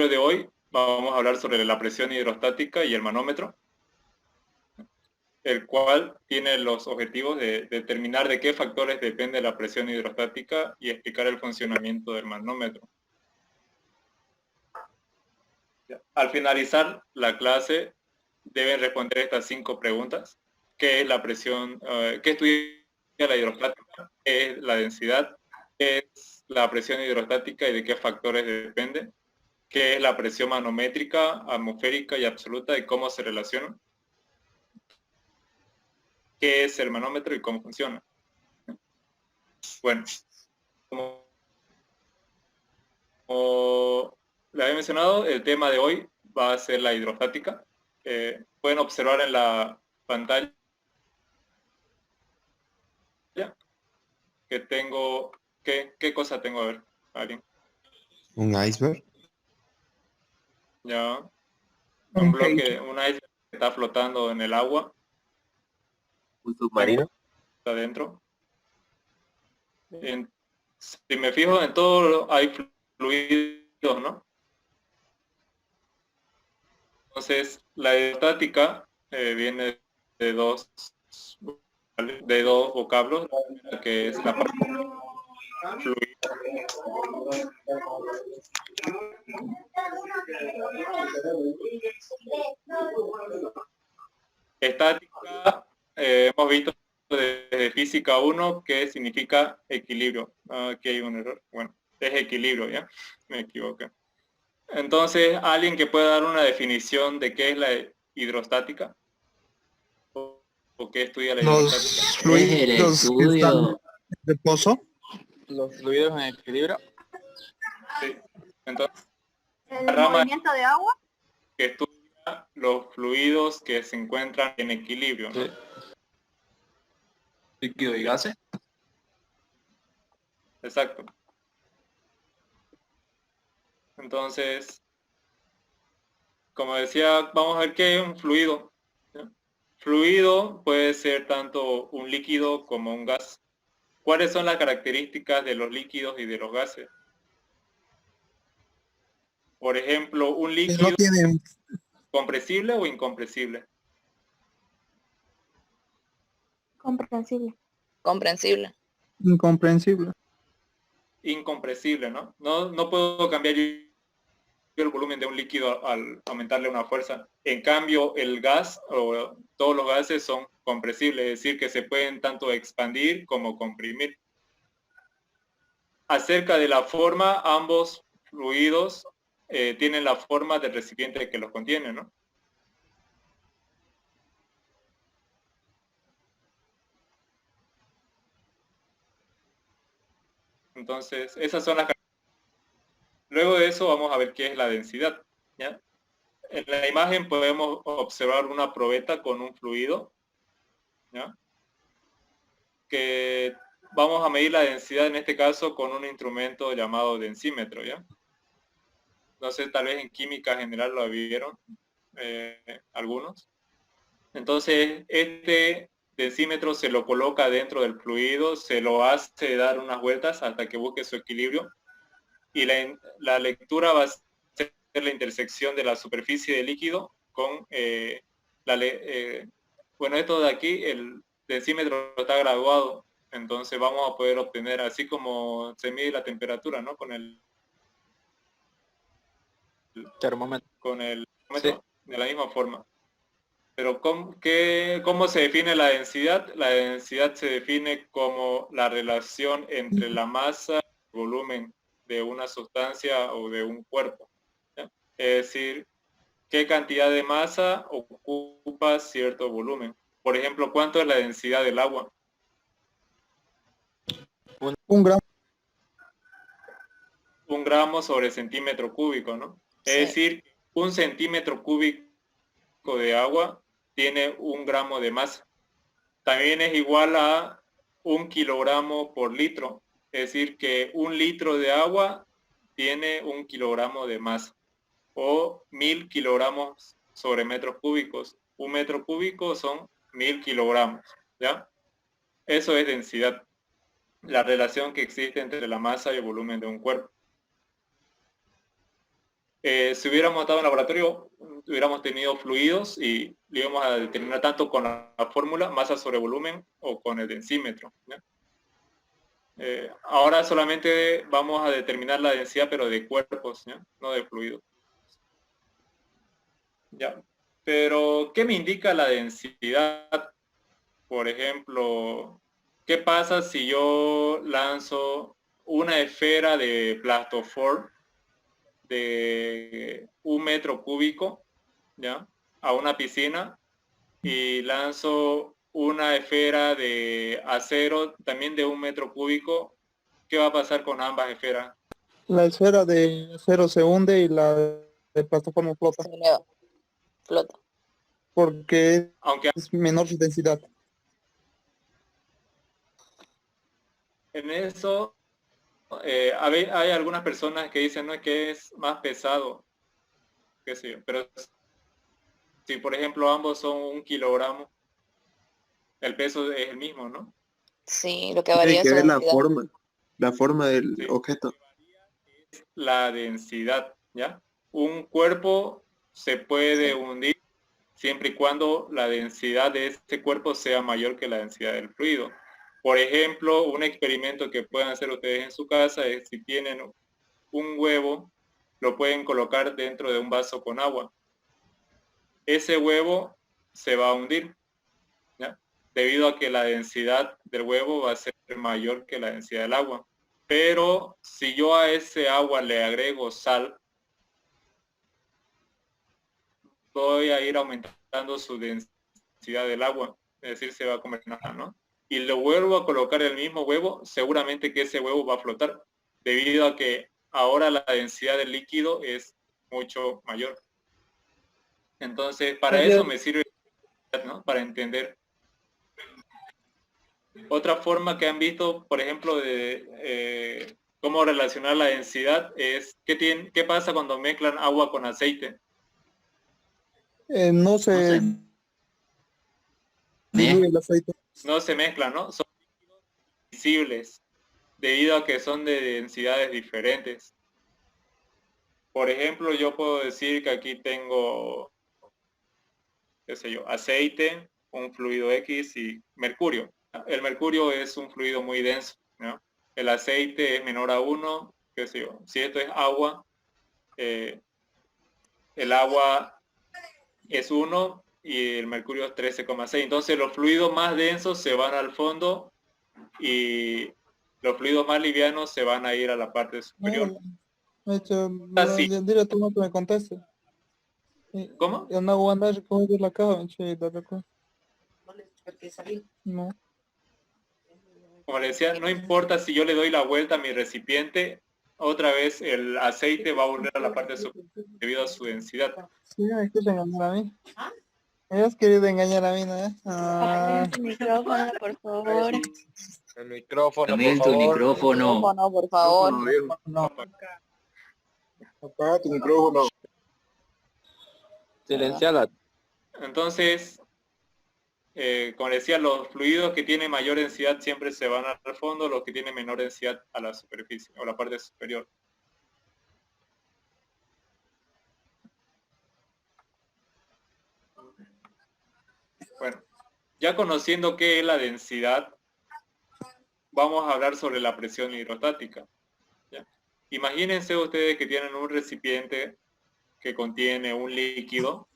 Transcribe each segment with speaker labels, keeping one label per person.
Speaker 1: episodio de hoy vamos a hablar sobre la presión hidrostática y el manómetro, el cual tiene los objetivos de determinar de qué factores depende la presión hidrostática y explicar el funcionamiento del manómetro. Al finalizar la clase, deben responder estas 5 preguntas. ¿Qué es la presión? ¿Qué estudia la hidrostática? ¿Qué es la densidad? ¿Qué es la presión hidrostática y de qué factores depende? ¿Qué es la presión manométrica, atmosférica y absoluta y cómo se relacionan? ¿Qué es el manómetro y cómo funciona? Bueno, como le había mencionado, el tema de hoy va a ser la hidrostática. Pueden observar en la pantalla que tengo, ¿qué cosa tengo? A ver, alguien.
Speaker 2: Un iceberg.
Speaker 1: Ya, un bloque, un iceberg que está flotando en el agua.
Speaker 3: ¿Un submarino?
Speaker 1: Está adentro. Si me fijo en todo, hay fluidos, ¿no? Entonces, la hidrostática viene de dos vocablos, que es la parte fluida. Estática, hemos visto desde física 1 que significa equilibrio. Aquí hay un error. Bueno, es equilibrio, ¿ya? Me equivoqué. Entonces, ¿alguien que pueda dar una definición de qué es la hidrostática? ¿O qué estudia la hidrostática?
Speaker 4: Los fluidos que están en reposo.
Speaker 3: Los fluidos en equilibrio.
Speaker 1: Sí. Entonces,
Speaker 5: ¿El
Speaker 1: la rama
Speaker 5: movimiento de agua?
Speaker 1: que estudia los fluidos que se encuentran en equilibrio, ¿no?
Speaker 3: Sí. Líquido y gases.
Speaker 1: Exacto. Entonces, como decía, vamos a ver qué es un fluido. ¿Sí? Fluido puede ser tanto un líquido como un gas. ¿Cuáles son las características de los líquidos y de los gases? Por ejemplo, un líquido
Speaker 4: No tienen.
Speaker 1: compresible o incompresible.
Speaker 5: Comprensible.
Speaker 6: Comprensible.
Speaker 4: Incomprensible.
Speaker 1: Incompresible, ¿no? No puedo cambiar yo el volumen de un líquido al aumentarle una fuerza. En cambio, el gas o todos los gases son compresibles, es decir, que se pueden tanto expandir como comprimir. Acerca de la forma, ambos fluidos tienen la forma del recipiente que los contiene, ¿no? Entonces, esas son las características. Luego de eso vamos a ver qué es la densidad, ¿ya? En la imagen podemos observar una probeta con un fluido, ¿ya? Que vamos a medir la densidad en este caso con un instrumento llamado densímetro, ¿ya? No sé, tal vez en química general lo vieron algunos. Entonces, este densímetro se lo coloca dentro del fluido, se lo hace dar unas vueltas hasta que busque su equilibrio y la lectura va a ser la intersección de la superficie del líquido con bueno, esto de aquí, el densímetro está graduado, entonces vamos a poder obtener, así como se mide la temperatura, ¿no? Con el
Speaker 3: Termómetro.
Speaker 1: sí, de la misma forma. Pero ¿cómo se define la densidad? La densidad se define como la relación entre la masa y el volumen de una sustancia o de un cuerpo, ¿ya? Es decir, qué cantidad de masa ocupa cierto volumen. Por ejemplo, ¿cuánto es la densidad del agua?
Speaker 4: 1 gramo.
Speaker 1: 1 gramo sobre centímetro cúbico, ¿no?
Speaker 6: Sí.
Speaker 1: Es decir, 1 centímetro cúbico de agua tiene 1 gramo de masa. También es igual a 1 kilogramo por litro. Es decir, que 1 litro de agua tiene 1 kilogramo de masa. O 1000 kilogramos sobre metros cúbicos. 1 metro cúbico son 1000 kilogramos, ¿ya? Eso es densidad. La relación que existe entre la masa y el volumen de un cuerpo. Si hubiéramos estado en laboratorio, hubiéramos tenido fluidos y lo íbamos a determinar tanto con la fórmula masa sobre volumen o con el densímetro, ¿ya? Ahora solamente vamos a determinar la densidad, pero de cuerpos, ¿ya? No de fluidos. ¿Ya? Pero, ¿qué me indica la densidad? Por ejemplo, ¿qué pasa si yo lanzo una esfera de plastofor de 1 metro cúbico, ¿ya? A una piscina y lanzo una esfera de acero también de 1 metro cúbico? ¿Qué va a pasar con ambas esferas?
Speaker 4: La esfera de acero se hunde y la de plataforma flota,
Speaker 6: Se eleva, flota.
Speaker 4: porque
Speaker 1: Aunque
Speaker 4: es menor su densidad.
Speaker 1: en eso hay algunas personas que dicen, no, es que es más pesado, qué sé yo, pero si por ejemplo ambos son 1 kilogramo, el peso es el mismo, ¿no?
Speaker 6: Sí, lo que
Speaker 2: Tiene
Speaker 6: varía es
Speaker 2: que
Speaker 6: su
Speaker 2: ver
Speaker 6: densidad.
Speaker 2: la forma del
Speaker 1: Sí.
Speaker 2: objeto.
Speaker 1: La densidad, ¿ya? Un cuerpo se puede hundir siempre y cuando la densidad de este cuerpo sea mayor que la densidad del fluido. Por ejemplo, un experimento que puedan hacer ustedes en su casa es si tienen un huevo, lo pueden colocar dentro de un vaso con agua. Ese huevo se va a hundir, ¿ya? Debido a que la densidad del huevo va a ser mayor que la densidad del agua. Pero si yo a ese agua le agrego sal, voy a ir aumentando su densidad del agua, es decir, se va a convertir en agua, ¿no? Y lo vuelvo a colocar el mismo huevo, seguramente que ese huevo va a flotar, debido a que ahora la densidad del líquido es mucho mayor. Entonces, para eso me sirve, ¿no? Para entender. Otra forma que han visto, por ejemplo, de cómo relacionar la densidad es, ¿qué pasa cuando mezclan agua con aceite?
Speaker 4: No se diluye el aceite.
Speaker 1: No se mezclan, ¿no? Son visibles, debido a que son de densidades diferentes. Por ejemplo, yo puedo decir que aquí tengo, qué sé yo, aceite, un fluido X y mercurio. El mercurio es un fluido muy denso, ¿no? El aceite es menor a 1, qué sé yo. Si esto es agua, el agua es 1 y el mercurio es 13,6. Entonces los fluidos más densos se van al fondo y los fluidos más livianos se van a ir a la parte superior.
Speaker 4: De hecho,
Speaker 1: Así.
Speaker 4: dile tú no que me conteste.
Speaker 1: ¿Cómo?
Speaker 4: Yo no voy a andar recogiendo la caja, che, la recojo. No.
Speaker 1: Como le decía, no importa si yo le doy la vuelta a mi recipiente, otra vez el aceite va a volver a la parte superior debido a su densidad.
Speaker 4: Sí, me escuchan engañar a mí. Ellos querido engañar a mí, ¿no?
Speaker 5: Apaga tu micrófono, por favor.
Speaker 3: El micrófono,
Speaker 7: También
Speaker 3: por
Speaker 7: tu
Speaker 3: favor.
Speaker 7: micrófono.
Speaker 6: No, por favor.
Speaker 4: No.
Speaker 3: Apaga tu micrófono. Silenciala.
Speaker 1: Entonces, como le decía, los fluidos que tienen mayor densidad siempre se van al fondo, los que tienen menor densidad a la superficie o la parte superior. Bueno, ya conociendo qué es la densidad, vamos a hablar sobre la presión hidrostática, ¿ya? Imagínense ustedes que tienen un recipiente que contiene un líquido,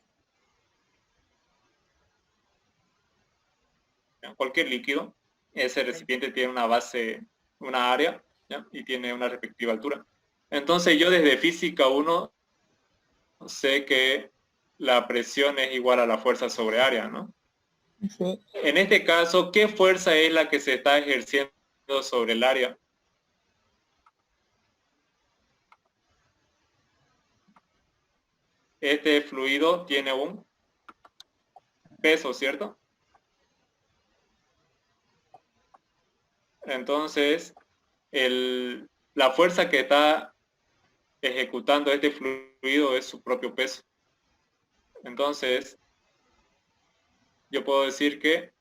Speaker 1: ¿ya? Cualquier líquido. Ese recipiente tiene una base, una área, ¿ya? Y tiene una respectiva altura. Entonces yo desde física 1 sé que la presión es igual a la fuerza sobre área, ¿no?
Speaker 4: Sí.
Speaker 1: En este caso, ¿qué fuerza es la que se está ejerciendo sobre el área? Este fluido tiene un peso, ¿cierto? Entonces, la fuerza que está ejecutando este fluido es su propio peso. Entonces, yo puedo decir que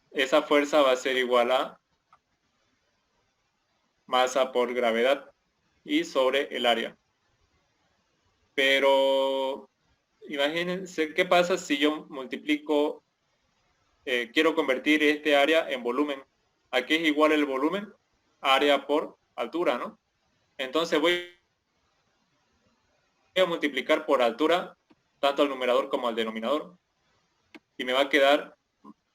Speaker 1: esa fuerza va a ser igual a masa por gravedad y sobre el área. Pero imagínense qué pasa si yo multiplico, quiero convertir este área en volumen. ¿A qué es igual el volumen? Área por altura, ¿no? Entonces voy a multiplicar por altura tanto al numerador como al denominador. Y me va a quedar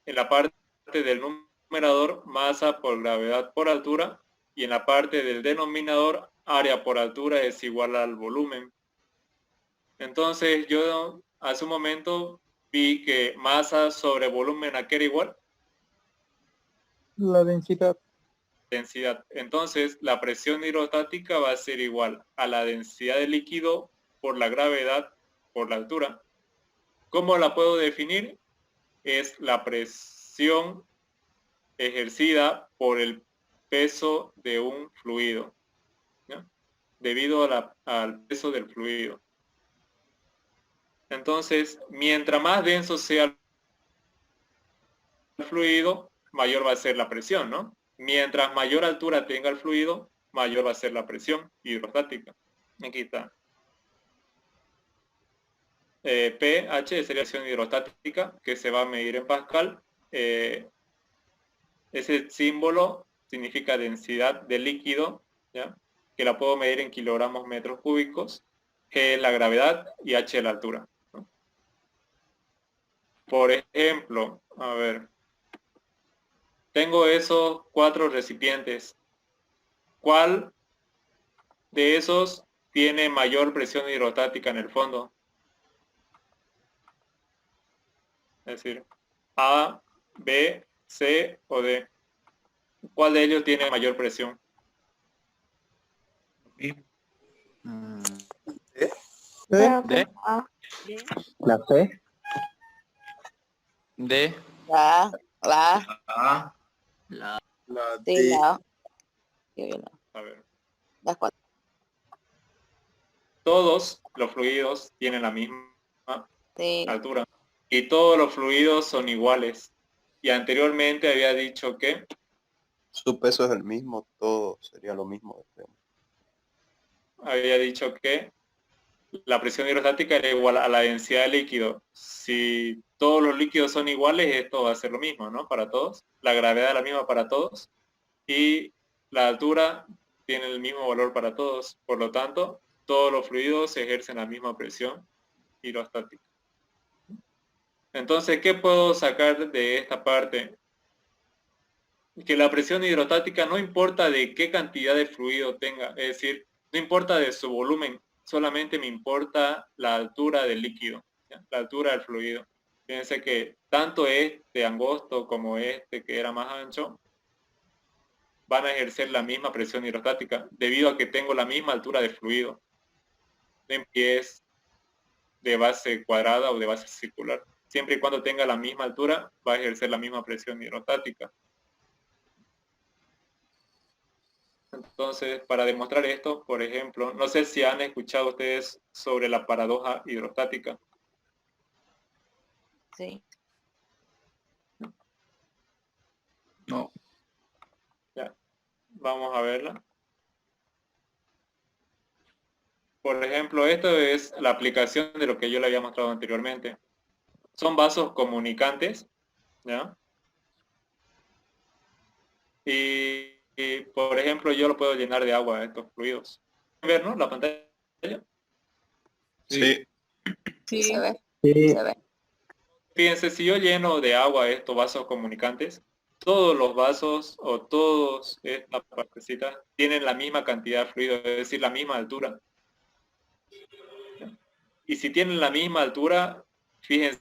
Speaker 1: en la parte del numerador masa por gravedad por altura, y en la parte del denominador área por altura es igual al volumen. Entonces yo hace un momento vi que masa sobre volumen, ¿a qué era igual?
Speaker 4: La densidad.
Speaker 1: Densidad. Entonces la presión hidrostática va a ser igual a la densidad del líquido por la gravedad por la altura. ¿Cómo la puedo definir? Es la presión ejercida por el peso de un fluido, ¿no? Debido al peso del fluido. Entonces, mientras más denso sea el fluido, mayor va a ser la presión, ¿no? Mientras mayor altura tenga el fluido, mayor va a ser la presión hidrostática. Aquí está. pH sería presión hidrostática, que se va a medir en Pascal. Ese símbolo significa densidad de líquido, ¿ya? Que la puedo medir en kilogramos metros cúbicos. G es la gravedad y H es la altura, ¿no? Por ejemplo, a ver, tengo esos 4 recipientes. ¿Cuál de esos tiene mayor presión hidrostática en el fondo? Es decir, A, B, C o D. ¿Cuál de ellos tiene mayor presión?
Speaker 5: Creo que
Speaker 7: D.
Speaker 5: A.
Speaker 4: La C.
Speaker 7: D.
Speaker 6: La
Speaker 7: A.
Speaker 2: La
Speaker 6: sí,
Speaker 2: D.
Speaker 6: la yo no.
Speaker 1: A ver.
Speaker 6: Las 4.
Speaker 1: Todos los fluidos tienen la misma
Speaker 6: Sí.
Speaker 1: altura y todos los fluidos son iguales. Y anteriormente había dicho que
Speaker 2: Su peso es el mismo, todo sería lo mismo.
Speaker 1: la presión hidrostática era igual a la densidad de líquido. Si todos los líquidos son iguales, esto va a ser lo mismo, ¿no? Para todos. La gravedad es la misma para todos. Y la altura tiene el mismo valor para todos. Por lo tanto, todos los fluidos ejercen la misma presión hidrostática. Entonces, ¿qué puedo sacar de esta parte? Que la presión hidrostática no importa de qué cantidad de fluido tenga, es decir, no importa de su volumen, solamente me importa la altura del líquido, ¿ya? La altura del fluido. Fíjense que tanto este angosto como este que era más ancho van a ejercer la misma presión hidrostática debido a que tengo la misma altura de fluido. En pies de base cuadrada o de base circular. Siempre y cuando tenga la misma altura, va a ejercer la misma presión hidrostática. Entonces, para demostrar esto, por ejemplo, no sé si han escuchado ustedes sobre la paradoja hidrostática.
Speaker 6: Sí.
Speaker 7: No.
Speaker 1: Ya, vamos a verla. Por ejemplo, esto es la aplicación de lo que yo le había mostrado anteriormente. Son vasos comunicantes, ¿ya? Y, por ejemplo, yo lo puedo llenar de agua, estos fluidos. ¿Pueden ver, no? La pantalla.
Speaker 2: Sí.
Speaker 6: Sí. Se ve.
Speaker 4: Sí.
Speaker 6: Se ve.
Speaker 1: Fíjense, si yo lleno de agua estos vasos comunicantes, todos los vasos o todos estas partecitas tienen la misma cantidad de fluido, es decir, la misma altura. Y si tienen la misma altura, fíjense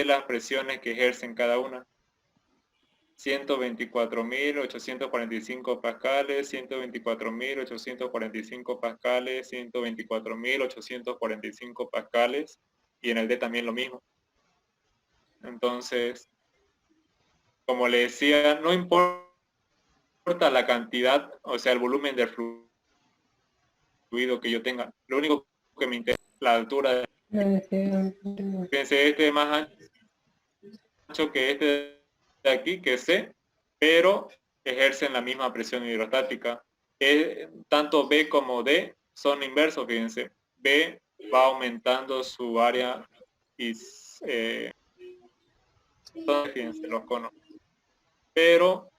Speaker 1: las presiones que ejercen cada una. 124.845 pascales, 124.845 pascales, 124.845 pascales, y en el D también lo mismo. Entonces, como le decía, no importa la cantidad, o sea, el volumen del fluido que yo tenga. Lo único que me interesa es la altura. Fíjense, este es más ancho que este de aquí, que es C, pero ejercen la misma presión hidrostática. Tanto B como D son inversos, fíjense. B va aumentando su área y fíjense los conos, pero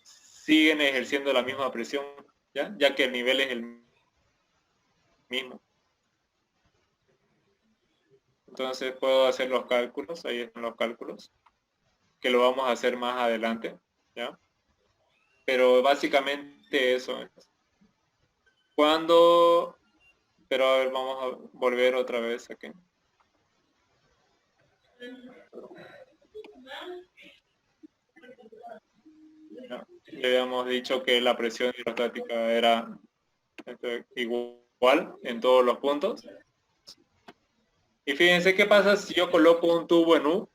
Speaker 1: siguen ejerciendo la misma presión, ya que el nivel es el mismo. Entonces puedo hacer los cálculos, ahí están los cálculos, que lo vamos a hacer más adelante, ¿ya? Pero básicamente eso es. Pero a ver, vamos a volver otra vez aquí. Ya habíamos dicho que la presión hidrostática era igual en todos los puntos. Y fíjense qué pasa si yo coloco un tubo en U.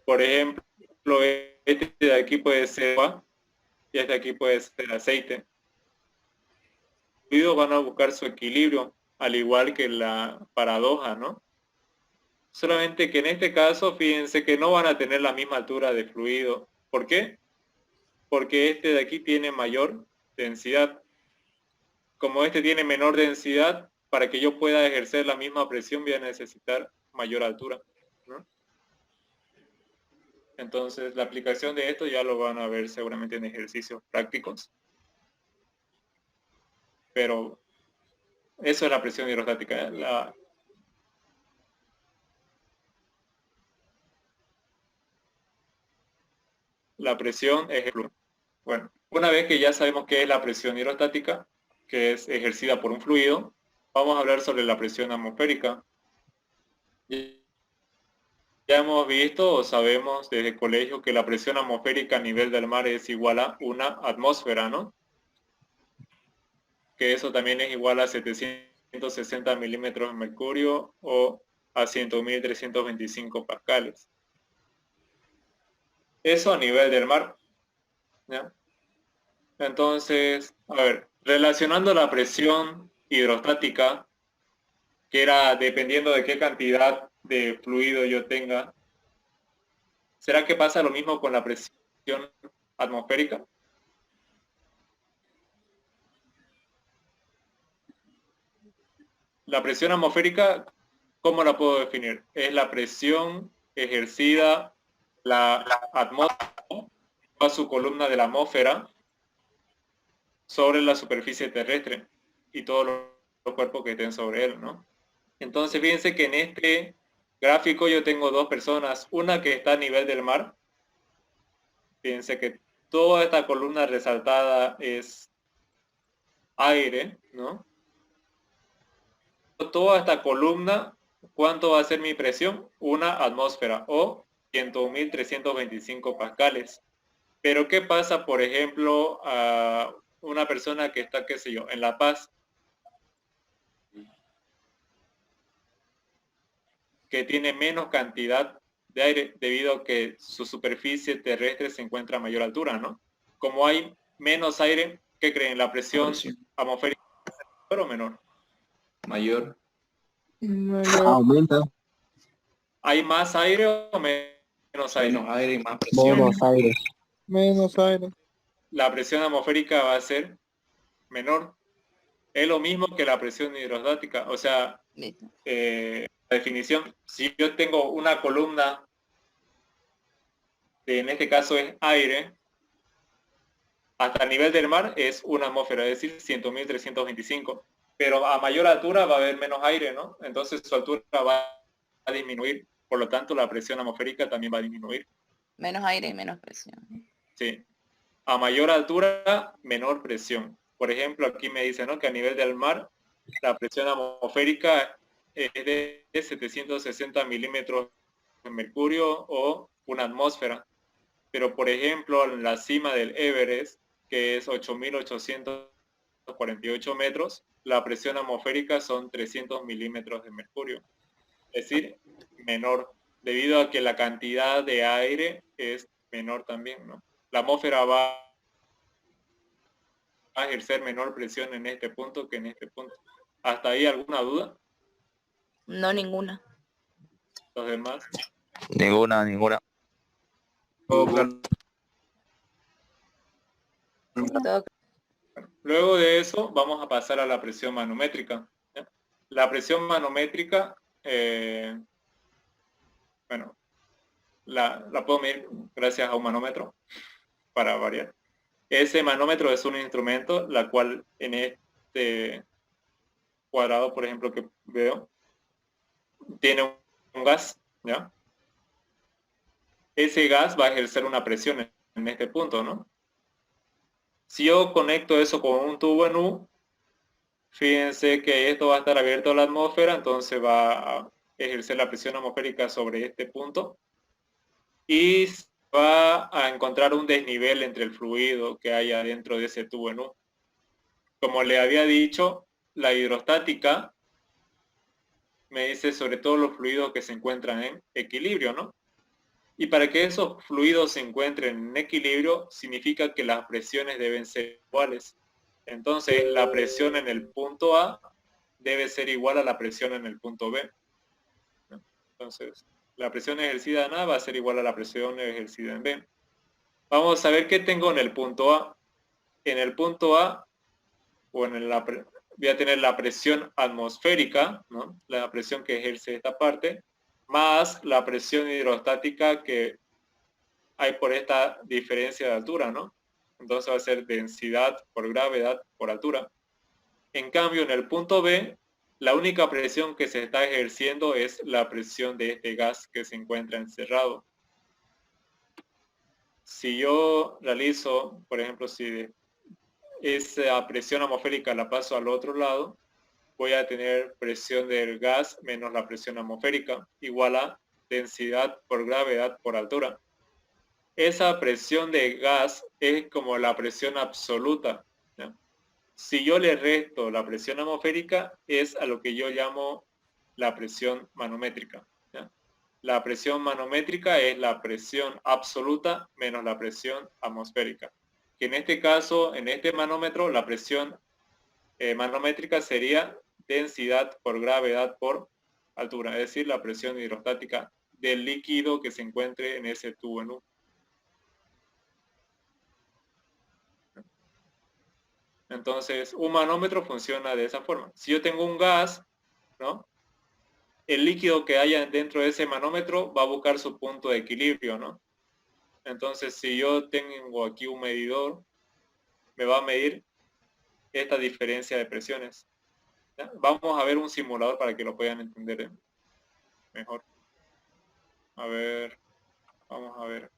Speaker 1: Por ejemplo, este de aquí puede ser agua y este de aquí puede ser aceite. Los fluidos van a buscar su equilibrio, al igual que la paradoja, ¿no? Solamente que en este caso, fíjense que no van a tener la misma altura de fluido. ¿Por qué? Porque este de aquí tiene mayor densidad. Como este tiene menor densidad, para que yo pueda ejercer la misma presión voy a necesitar mayor altura, ¿no? Entonces, la aplicación de esto ya lo van a ver seguramente en ejercicios prácticos. Pero eso es la presión hidrostática. La presión es el flujo. Bueno, una vez que ya sabemos qué es la presión hidrostática, que es ejercida por un fluido, vamos a hablar sobre la presión atmosférica. Ya hemos visto o sabemos desde el colegio que la presión atmosférica a nivel del mar es igual a una atmósfera, ¿no? Que eso también es igual a 760 milímetros de mercurio o a 100.325 pascales. Eso a nivel del mar, ¿ya? Entonces, a ver, relacionando la presión hidrostática, que era dependiendo de qué cantidad de fluido yo tenga, ¿será que pasa lo mismo con la presión atmosférica? La presión atmosférica, ¿cómo la puedo definir? Es la presión ejercida la atmósfera a su columna de la atmósfera sobre la superficie terrestre y todos los cuerpos que estén sobre él, ¿no? Entonces fíjense que en este gráfico yo tengo dos personas, una que está a nivel del mar. Fíjense que toda esta columna resaltada es aire, ¿no? Toda esta columna, ¿cuánto va a ser mi presión? Una atmósfera o 100.325 pascales. Pero ¿qué pasa, por ejemplo, a una persona que está, qué sé yo, en La Paz, que tiene menos cantidad de aire debido a que su superficie terrestre se encuentra a mayor altura, ¿no? Como hay menos aire, ¿qué creen? ¿La presión atmosférica es mayor o menor?
Speaker 7: Mayor.
Speaker 4: Aumenta.
Speaker 1: ¿Hay más aire o menos aire?
Speaker 7: Menos aire y más presión.
Speaker 4: Menos aire. Menos aire.
Speaker 1: La presión atmosférica va a ser menor. Es lo mismo que la presión hidrostática. O sea, la definición, si yo tengo una columna, en este caso es aire, hasta el nivel del mar es una atmósfera, es decir, 100.325. Pero a mayor altura va a haber menos aire, ¿no? Entonces su altura va a disminuir. Por lo tanto, la presión atmosférica también va a disminuir.
Speaker 6: Menos aire y menos presión. Sí.
Speaker 1: A mayor altura, menor presión. Por ejemplo, aquí me dice, ¿no?, que a nivel del mar, la presión atmosférica es de 760 milímetros de mercurio o una atmósfera. Pero, por ejemplo, en la cima del Everest, que es 8.848 metros, la presión atmosférica son 300 milímetros de mercurio. Es decir, menor, debido a que la cantidad de aire es menor también, ¿no? La atmósfera va a ejercer menor presión en este punto que en este punto. ¿Hasta ahí alguna duda?
Speaker 6: No, ninguna.
Speaker 1: ¿Los demás?
Speaker 8: Ninguna.
Speaker 6: Todo
Speaker 1: Luego de eso vamos a pasar a la presión manométrica. ¿Ya? La presión manométrica, bueno, la puedo medir gracias a un manómetro, para variar. Ese manómetro es un instrumento, la cual en este cuadrado, por ejemplo, que veo, tiene un gas, ¿ya? Ese gas va a ejercer una presión en este punto, ¿no? Si yo conecto eso con un tubo en U, fíjense que esto va a estar abierto a la atmósfera, entonces va a ejercer la presión atmosférica sobre este punto y va a encontrar un desnivel entre el fluido que hay adentro de ese tubo en U. Como le había dicho, la hidrostática me dice sobre todo los fluidos que se encuentran en equilibrio, ¿no? Y para que esos fluidos se encuentren en equilibrio, significa que las presiones deben ser iguales. Entonces, la presión en el punto A debe ser igual a la presión en el punto B. Entonces, la presión ejercida en A va a ser igual a la presión ejercida en B. Vamos a ver qué tengo en el punto A. En el punto A, voy a tener la presión atmosférica, ¿no? La presión que ejerce esta parte, más la presión hidrostática que hay por esta diferencia de altura, ¿no? Entonces va a ser densidad por gravedad por altura. En cambio, en el punto B, la única presión que se está ejerciendo es la presión de este gas que se encuentra encerrado. Si yo realizo, por ejemplo, si esa presión atmosférica la paso al otro lado, voy a tener presión del gas menos la presión atmosférica, igual a densidad por gravedad por altura. Esa presión de gas es como la presión absoluta, ¿ya? Si yo le resto la presión atmosférica, es a lo que yo llamo la presión manométrica, ¿ya? La presión manométrica es la presión absoluta menos la presión atmosférica. Que en este caso, en este manómetro, la presión manométrica sería densidad por gravedad por altura, es decir, la presión hidrostática del líquido que se encuentre en ese tubo en U. Entonces, un manómetro funciona de esa forma. Si yo tengo un gas, ¿no? El líquido que haya dentro de ese manómetro va a buscar su punto de equilibrio, ¿no? Entonces, si yo tengo aquí un medidor, me va a medir esta diferencia de presiones. ¿Ya? Vamos a ver un simulador para que lo puedan entender mejor. A ver, vamos a ver.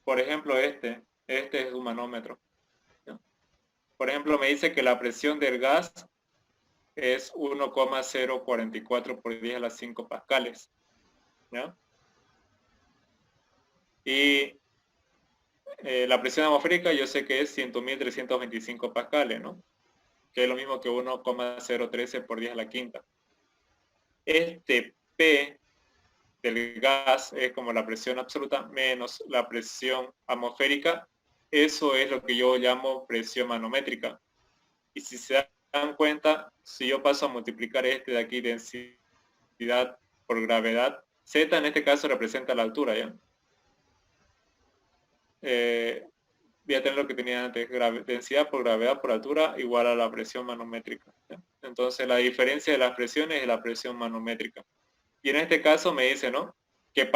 Speaker 1: Por ejemplo, este es un manómetro, ¿no? Por ejemplo, me dice que la presión del gas es 1,044 por 10 a la 5 pascales, ¿no? Y la presión atmosférica yo sé que es 100.325 pascales, ¿no? Que es lo mismo que 1,013 por 10 a la quinta. Este P del gas es como la presión absoluta menos la presión atmosférica. Eso es lo que yo llamo presión manométrica. Y si se dan cuenta, si yo paso a multiplicar este de aquí, densidad por gravedad, Z en este caso representa la altura, ¿ya? Voy a tener lo que tenía antes, densidad por gravedad por altura igual a la presión manométrica, ¿ya? Entonces la diferencia de las presiones es la presión manométrica. Y en este caso me dice, ¿no? Que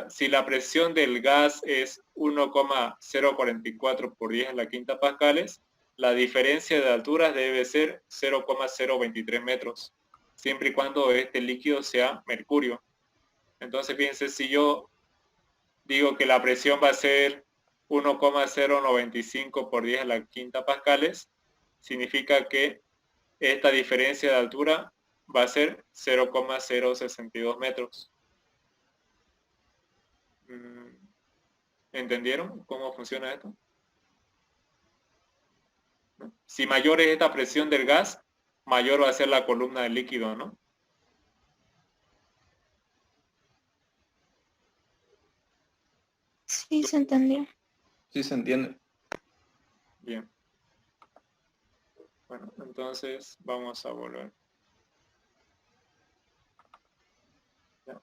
Speaker 1: si la presión del gas es 1,044 por 10 a la quinta pascales, la diferencia de alturas debe ser 0,023 metros, siempre y cuando este líquido sea mercurio. Entonces, fíjense, si yo digo que la presión va a ser 1,095 por 10 a la quinta pascales, significa que esta diferencia de altura va a ser 0,062 metros. ¿Entendieron cómo funciona esto? Si mayor es esta presión del gas, mayor va a ser la columna del líquido, ¿no?
Speaker 5: Sí, se entendió.
Speaker 7: Sí se entiende.
Speaker 1: Bien. Bueno, entonces vamos a volver. Ya.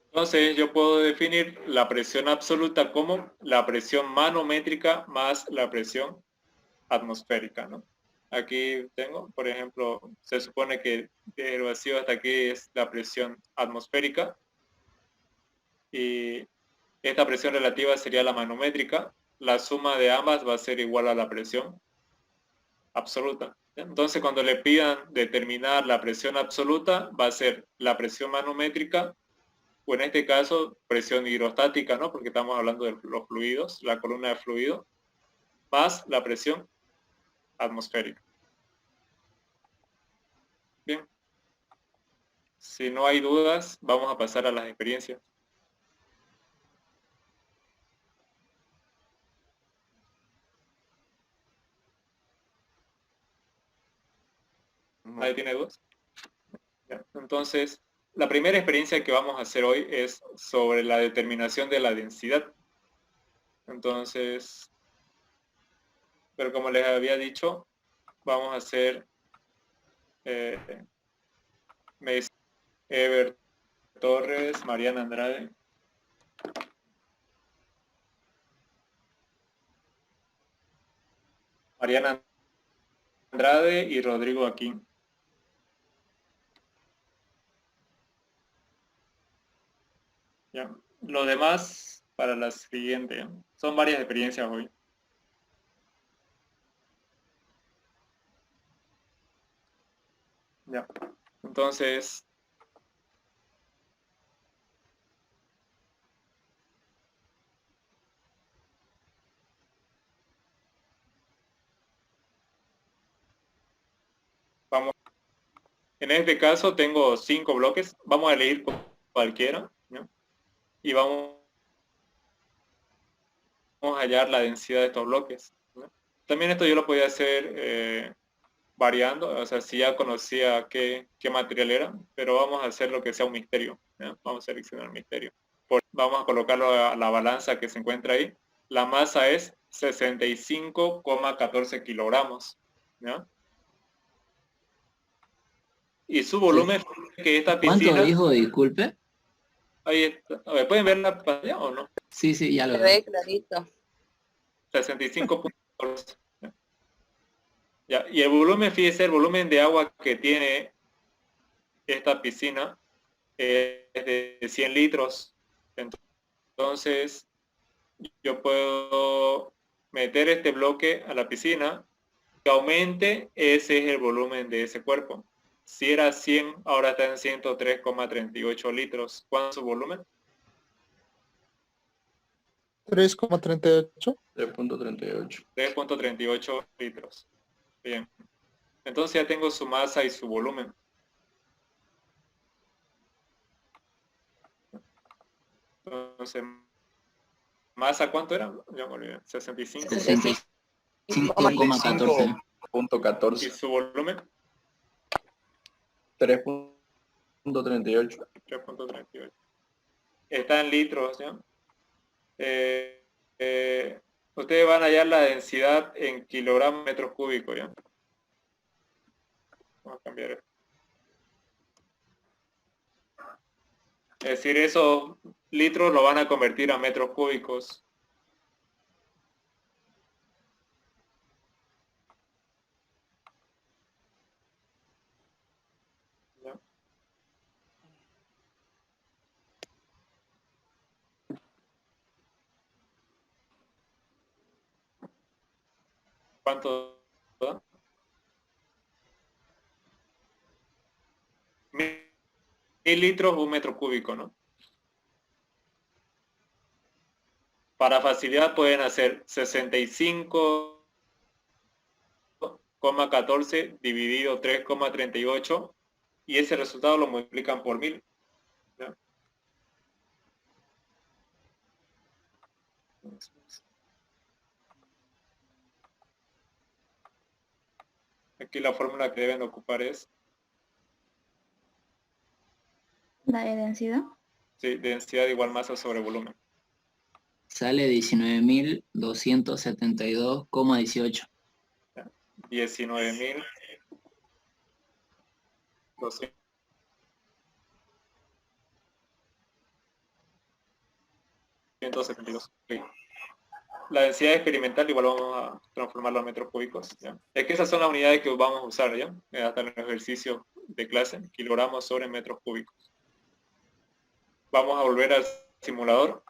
Speaker 1: Entonces yo puedo definir la presión absoluta como la presión manométrica más la presión atmosférica, ¿no? Aquí tengo, por ejemplo, se supone que del vacío hasta aquí es la presión atmosférica y esta presión relativa sería la manométrica. La suma de ambas va a ser igual a la presión absoluta. Entonces, cuando le pidan determinar la presión absoluta, va a ser la presión manométrica, o en este caso, presión hidrostática, ¿no? Porque estamos hablando de los fluidos, la columna de fluido, más la presión atmosférica. Bien. Si no hay dudas, vamos a pasar a las experiencias. ¿Nadie tiene dudas? Ya. Entonces, la primera experiencia que vamos a hacer hoy es sobre la determinación de la densidad. Entonces, pero como les había dicho, vamos a hacer Ever Torres, Mariana Andrade. Mariana Andrade y Rodrigo Aquín. Ya. Lo demás para la siguiente. Son varias experiencias hoy. Ya. Entonces, vamos. En este caso tengo 5 bloques. Vamos a elegir cualquiera, ¿no? Y vamos a hallar la densidad de estos bloques, ¿no? También esto yo lo podía hacer variando, o sea, si ya conocía qué material era, pero vamos a hacer lo que sea un misterio, ¿no? Vamos a seleccionar el misterio. Vamos a colocarlo a la balanza que se encuentra ahí. La masa es 65,14 kilogramos, ¿no? Y su volumen, que esta piscina...
Speaker 9: ¿Cuánto dijo, disculpe?
Speaker 1: Ahí está. A ver, ¿pueden ver la pantalla o no?
Speaker 9: Sí, sí, ya lo
Speaker 6: Se
Speaker 9: veo.
Speaker 6: ve clarito.
Speaker 1: 65,14. Ya, y el volumen, fíjese, el volumen de agua que tiene esta piscina es de 100 litros. Entonces, yo puedo meter este bloque a la piscina, que aumente, ese es el volumen de ese cuerpo. Si era 100, ahora está en 103,38 litros. ¿Cuánto es su volumen?
Speaker 4: 3,38.
Speaker 7: 3.38.
Speaker 1: 3,38 litros. Bien. Entonces ya tengo su masa y su volumen. Entonces, ¿masa cuánto era? Ya me olvidé. 65.
Speaker 9: 65,14.
Speaker 7: 5.14.
Speaker 1: ¿Y su volumen?
Speaker 7: 3.38.
Speaker 1: 3,38. Está en litros, ¿ya? Ustedes van a hallar la densidad en kilogramos metros cúbicos, ¿ya? Vamos a cambiar esto. Es decir, esos litros lo van a convertir a metros cúbicos. ¿Ya? ¿Cuánto da? 1000 litros, un metro cúbico, ¿no? Para facilidad pueden hacer 65,14 dividido 3,38 y ese resultado lo multiplican por 1000. ¿Ya? Aquí la fórmula que deben ocupar es
Speaker 5: La de densidad.
Speaker 1: sí, densidad igual masa sobre volumen.
Speaker 9: Sale 19.272,18.
Speaker 1: 19.272. Sí. La densidad experimental igual vamos a transformarlo a metros cúbicos, ¿ya? Es que esas son las unidades que vamos a usar, ¿ya? Hasta en el ejercicio de clase, kilogramos sobre metros cúbicos. Vamos a volver al simulador.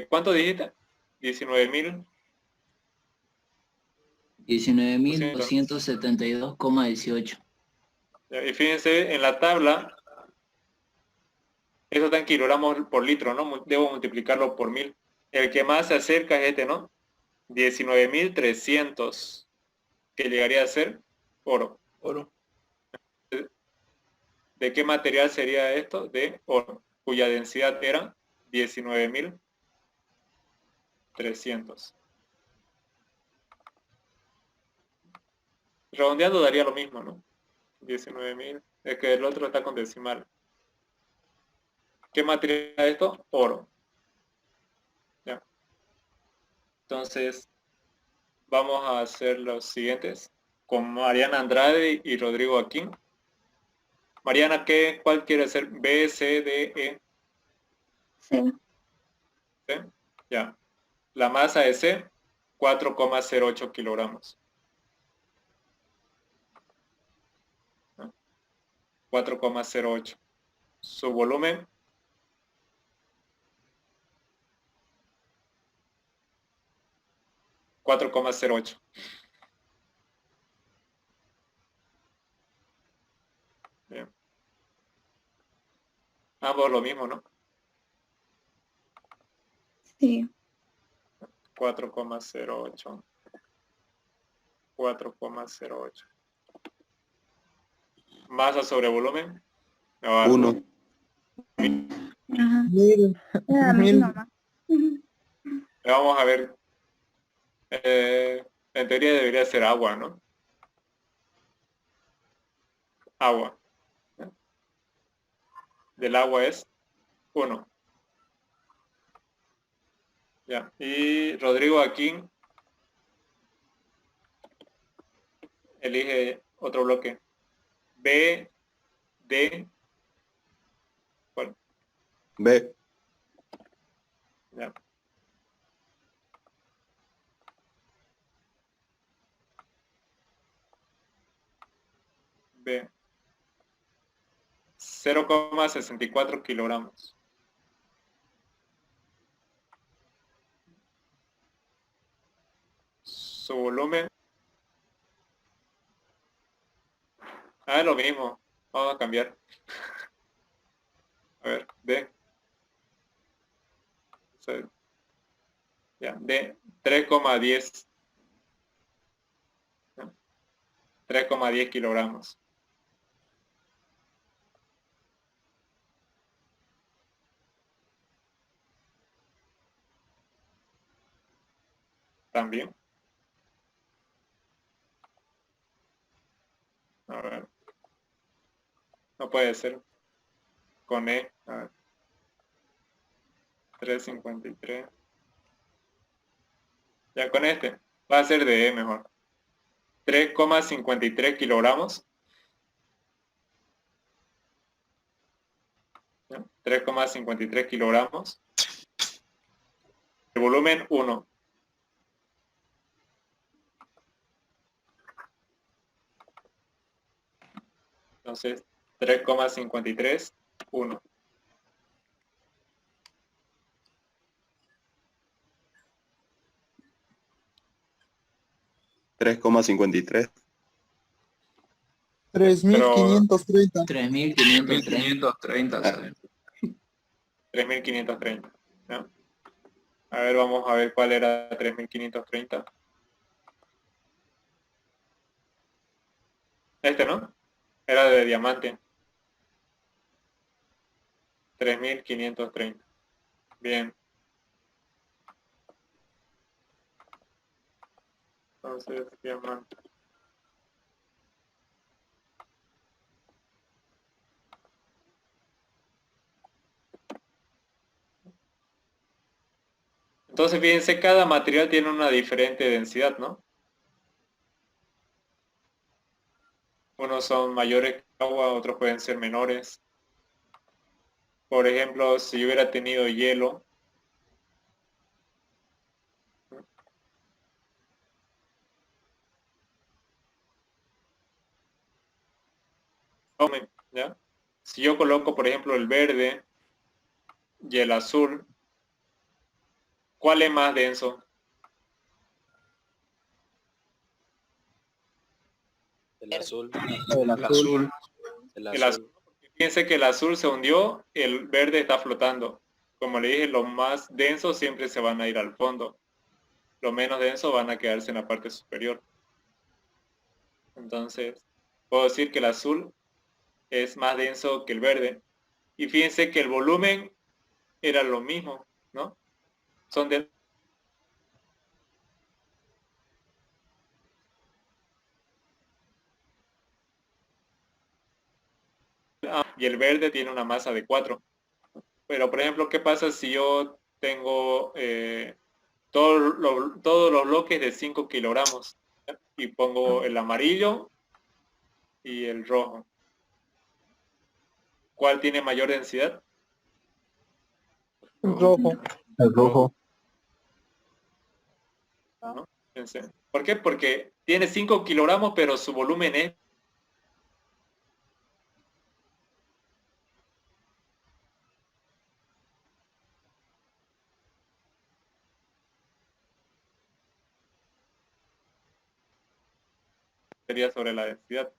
Speaker 1: ¿Cuánto dijiste? 19.000.
Speaker 9: 19.272,18.
Speaker 1: Y fíjense, en la tabla, eso está en kilogramos por litro, ¿no? Debo multiplicarlo por 1000. El que más se acerca es este, ¿no? 19.300, que llegaría a ser oro.
Speaker 2: Oro.
Speaker 1: ¿De qué material sería esto? De oro, cuya densidad era 19.300. Redondeando daría lo mismo, ¿no? 19.000. Es que el otro está con decimal. ¿Qué material es esto? Oro. ¿Ya? Entonces, vamos a hacer los siguientes con Mariana Andrade y Rodrigo Aquín. Mariana, ¿cuál quiere ser? B, C, D, E.
Speaker 5: Sí.
Speaker 1: ¿Sí? Ya. La masa de C, 4,08 kilogramos. 4,08. Su volumen, 4,08. Bien. Ambos lo mismo, ¿no?
Speaker 5: Sí.
Speaker 1: 4,08. 4,08. Masa sobre volumen.
Speaker 2: 1.
Speaker 5: Ajá.
Speaker 4: 1000.
Speaker 5: Era la
Speaker 4: Mil.
Speaker 5: misma. Ujú.
Speaker 1: Vamos a ver. En teoría debería ser agua, ¿no? Agua. Del agua es 1. Ya. Y Rodrigo Aquín elige otro bloque. B, D. ¿Cuál?
Speaker 2: B.
Speaker 1: Ya. B. 0,64 kilogramos. Su volumen. Es lo mismo. Vamos a cambiar. A ver, D. Ya, D. 3,10. 3,10 kilogramos. También. A ver. No puede ser. Con E. A ver. 3,53. Ya con este. Va a ser de E mejor. 3,53 kilogramos. 3,53 kilogramos. El volumen 1. Entonces, 3,53, 1.
Speaker 2: $3,53.
Speaker 4: 3530.
Speaker 9: 3.530.
Speaker 7: 1530 sale.
Speaker 1: 3.530. ¿No? A ver, vamos a ver cuál era 3.530. Este, ¿no? Era de diamante. 3.530. Bien. Entonces, diamante. Entonces, fíjense, cada material tiene una diferente densidad, ¿no? Unos son mayores que agua, otros pueden ser menores. Por ejemplo, si yo hubiera tenido hielo, ¿ya? Si yo coloco, por ejemplo, el verde y el azul, ¿cuál es más denso?
Speaker 3: El azul.
Speaker 4: El azul.
Speaker 1: El azul. Piense que el azul se hundió, el verde está flotando. Como le dije, los más densos siempre se van a ir al fondo. Los menos densos van a quedarse en la parte superior. Entonces, puedo decir que el azul es más denso que el verde. Y fíjense que el volumen era lo mismo, ¿no? Son de... y el verde tiene una masa de 4. Pero, por ejemplo, ¿qué pasa si yo tengo todos los bloques de 5 kilogramos? ¿Ya? Y pongo el amarillo y el rojo. ¿Cuál tiene mayor densidad?
Speaker 4: El rojo. El rojo.
Speaker 1: ¿No? ¿Por qué? Porque tiene 5 kilogramos, pero su volumen es... sería sobre la densidad.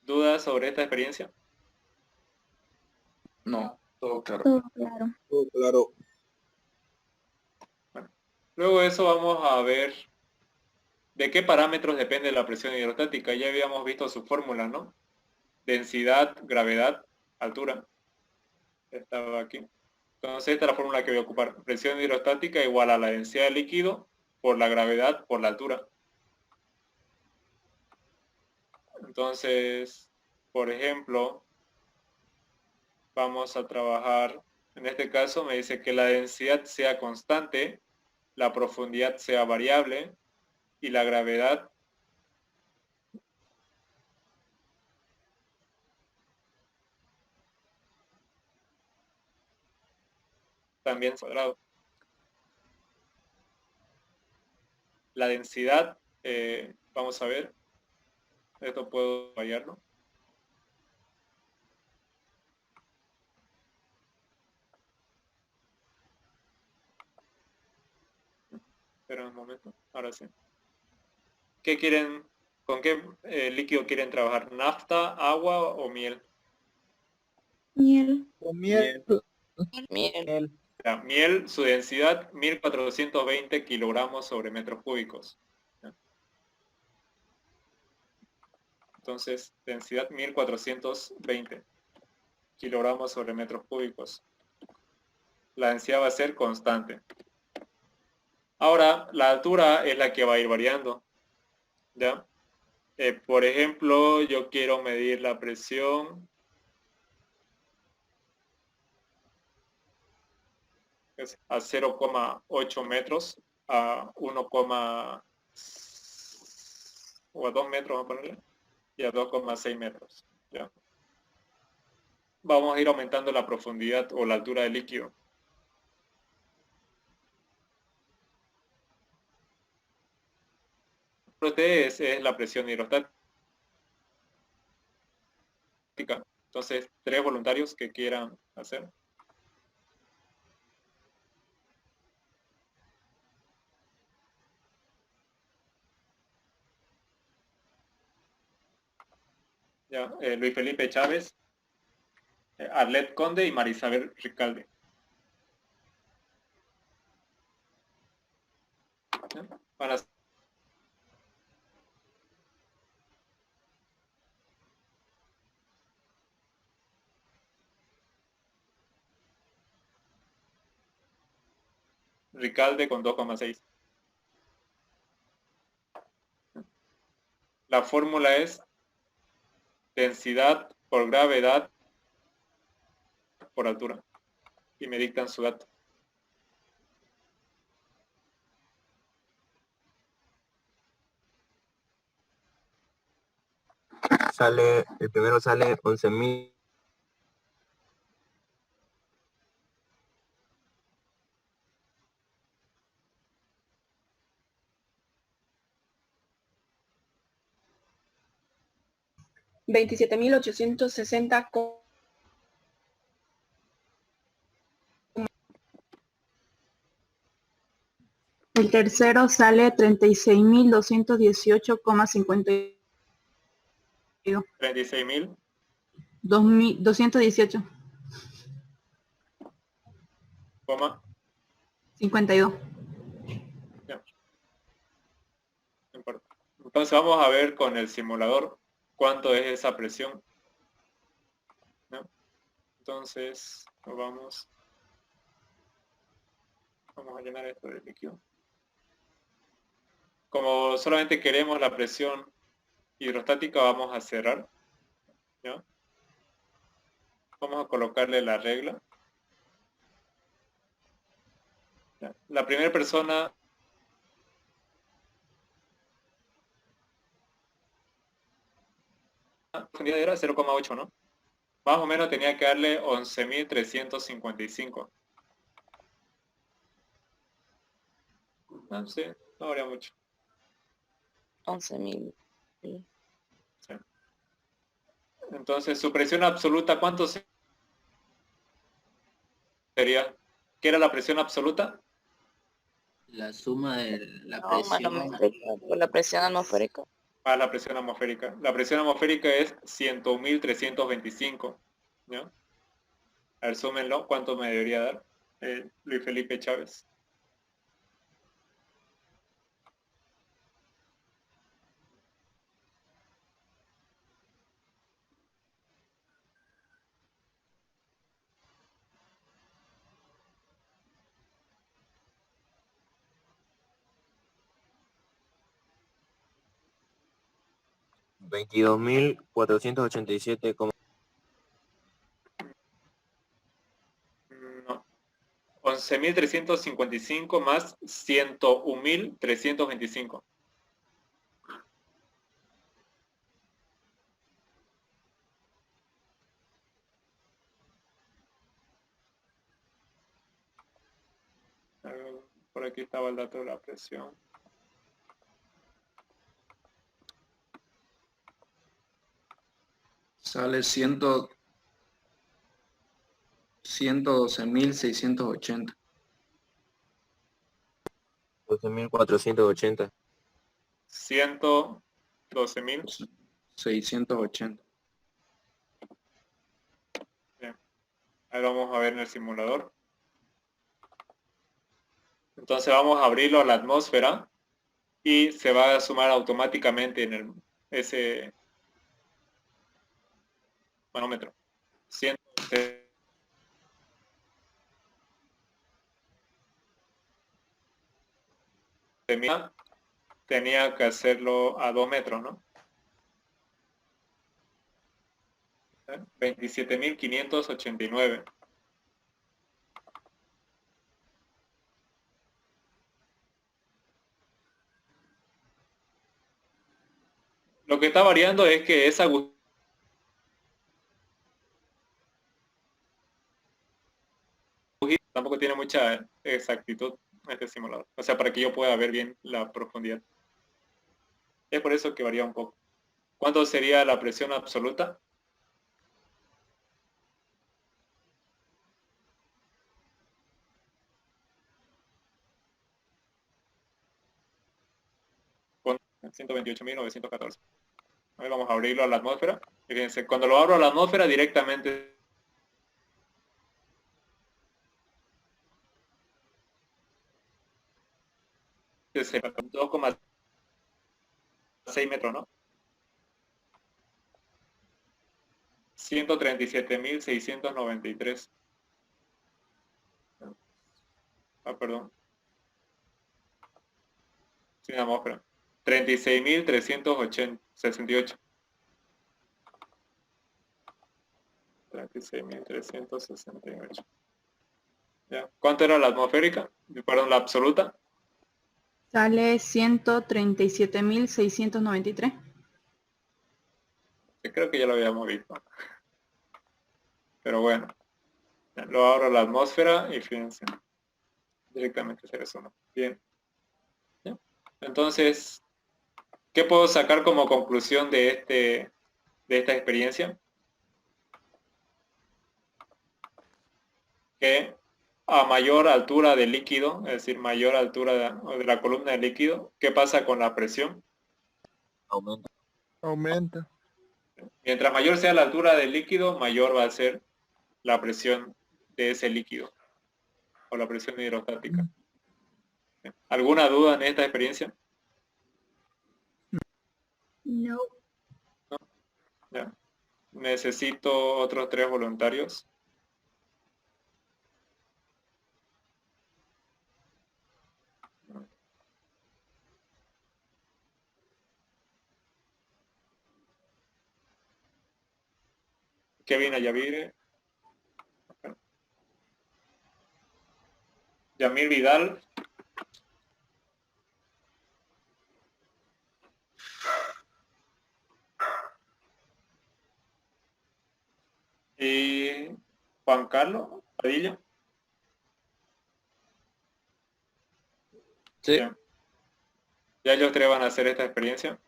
Speaker 1: ¿Dudas sobre esta experiencia?
Speaker 7: No, todo claro.
Speaker 5: Todo claro.
Speaker 2: Todo claro.
Speaker 1: Bueno, luego de eso vamos a ver de qué parámetros depende la presión hidrostática. Ya habíamos visto su fórmula, ¿no? Densidad, gravedad, altura. Estaba aquí. Entonces esta es la fórmula que voy a ocupar. Presión hidrostática igual a la densidad del líquido por la gravedad por la altura. Entonces, por ejemplo, vamos a trabajar, en este caso me dice que la densidad sea constante, la profundidad sea variable y la gravedad también cuadrado. La densidad, vamos a ver, esto puedo fallarlo. Espera un momento, ahora sí. ¿Qué quieren, con qué líquido quieren trabajar? ¿Nafta, agua o miel?
Speaker 5: Miel.
Speaker 4: Con miel.
Speaker 6: Miel.
Speaker 1: La miel, su densidad 1420 kilogramos sobre metros cúbicos. Entonces, densidad 1420 kilogramos sobre metros cúbicos. La densidad va a ser constante. Ahora, la altura es la que va a ir variando. ¿Ya? Por ejemplo, yo quiero medir la presión. A 0,8 metros, a 1, o a 2 metros, vamos a ponerle, y a 2,6 metros. ¿Ya? Vamos a ir aumentando la profundidad o la altura del líquido. Ustedes es la presión hidrostática. Entonces, 3 voluntarios que quieran hacer. Ya, Luis Felipe Chávez, Arlet Conde y Marisabel Ricalde. ¿Ya? Para Ricalde con 2,6. La fórmula es densidad por gravedad por altura. Y me dictan su dato.
Speaker 10: el primero sale 11.000.
Speaker 5: $27,860. El tercero sale 36,218,52.
Speaker 1: 36.000.
Speaker 5: 218.
Speaker 1: Coma.
Speaker 5: 52.
Speaker 1: Ya. No importa. Entonces vamos a ver con el simulador cuánto es esa presión. ¿No? Entonces vamos a llenar esto de líquido. Como solamente queremos la presión hidrostática, vamos a cerrar. ¿Ya? Vamos a colocarle la regla. ¿Ya? La primera persona era 0,8, ¿no? Más o menos tenía que darle 11.355. No sé, no habría mucho.
Speaker 6: 11.000.
Speaker 1: Sí. Entonces, su presión absoluta, ¿cuánto sería? ¿Qué era la presión absoluta?
Speaker 9: La suma de la
Speaker 6: No,
Speaker 9: presión.
Speaker 6: la presión atmosférica.
Speaker 1: A la presión atmosférica. La presión atmosférica es 101.325. ¿No? A ver, súmenlo. ¿Cuánto me debería dar Luis Felipe Chávez?
Speaker 10: $22.487.
Speaker 1: No. 11.355 más 101.325. Por aquí estaba el dato de la presión.
Speaker 7: Sale 112.680.
Speaker 10: 12.480.
Speaker 1: 112.000.
Speaker 7: 680.
Speaker 1: Bien. Ahí vamos a ver en el simulador. Entonces vamos a abrirlo a la atmósfera y se va a sumar automáticamente en ese manómetro. 112. Tenía que hacerlo a 2 metros, ¿no? 27.589. Lo que está variando es que esa agujita tampoco tiene mucha exactitud este simulador. O sea, para que yo pueda ver bien la profundidad. Es por eso que varía un poco. ¿Cuánto sería la presión absoluta? Con 128.914. Ahí vamos a abrirlo a la atmósfera. Y fíjense, cuando lo abro a la atmósfera directamente es 2,6 metros, ¿no? 137.693. Perdón. Sin atmósfera. 36.368. 36.368. ¿Ya? ¿Cuánto era la atmosférica? Perdón, la absoluta.
Speaker 5: Sale 137,693.
Speaker 1: Yo creo que ya lo habíamos visto. Pero bueno, lo abro a la atmósfera y fíjense, directamente se resume. Bien. ¿Ya? Entonces, ¿qué puedo sacar como conclusión de esta experiencia? Que a mayor altura del líquido, es decir, mayor altura de la columna del líquido, ¿qué pasa con la presión?
Speaker 10: Aumenta.
Speaker 4: Aumenta.
Speaker 1: Mientras mayor sea la altura del líquido, mayor va a ser la presión de ese líquido o la presión hidrostática. ¿Alguna duda en esta experiencia?
Speaker 5: No.
Speaker 1: Ya. Necesito otros 3 voluntarios. Kevin Ayavire. Yamil Vidal. Y Juan Carlos Padilla.
Speaker 7: Sí.
Speaker 1: Bien. Ya ellos 3 van a hacer esta experiencia.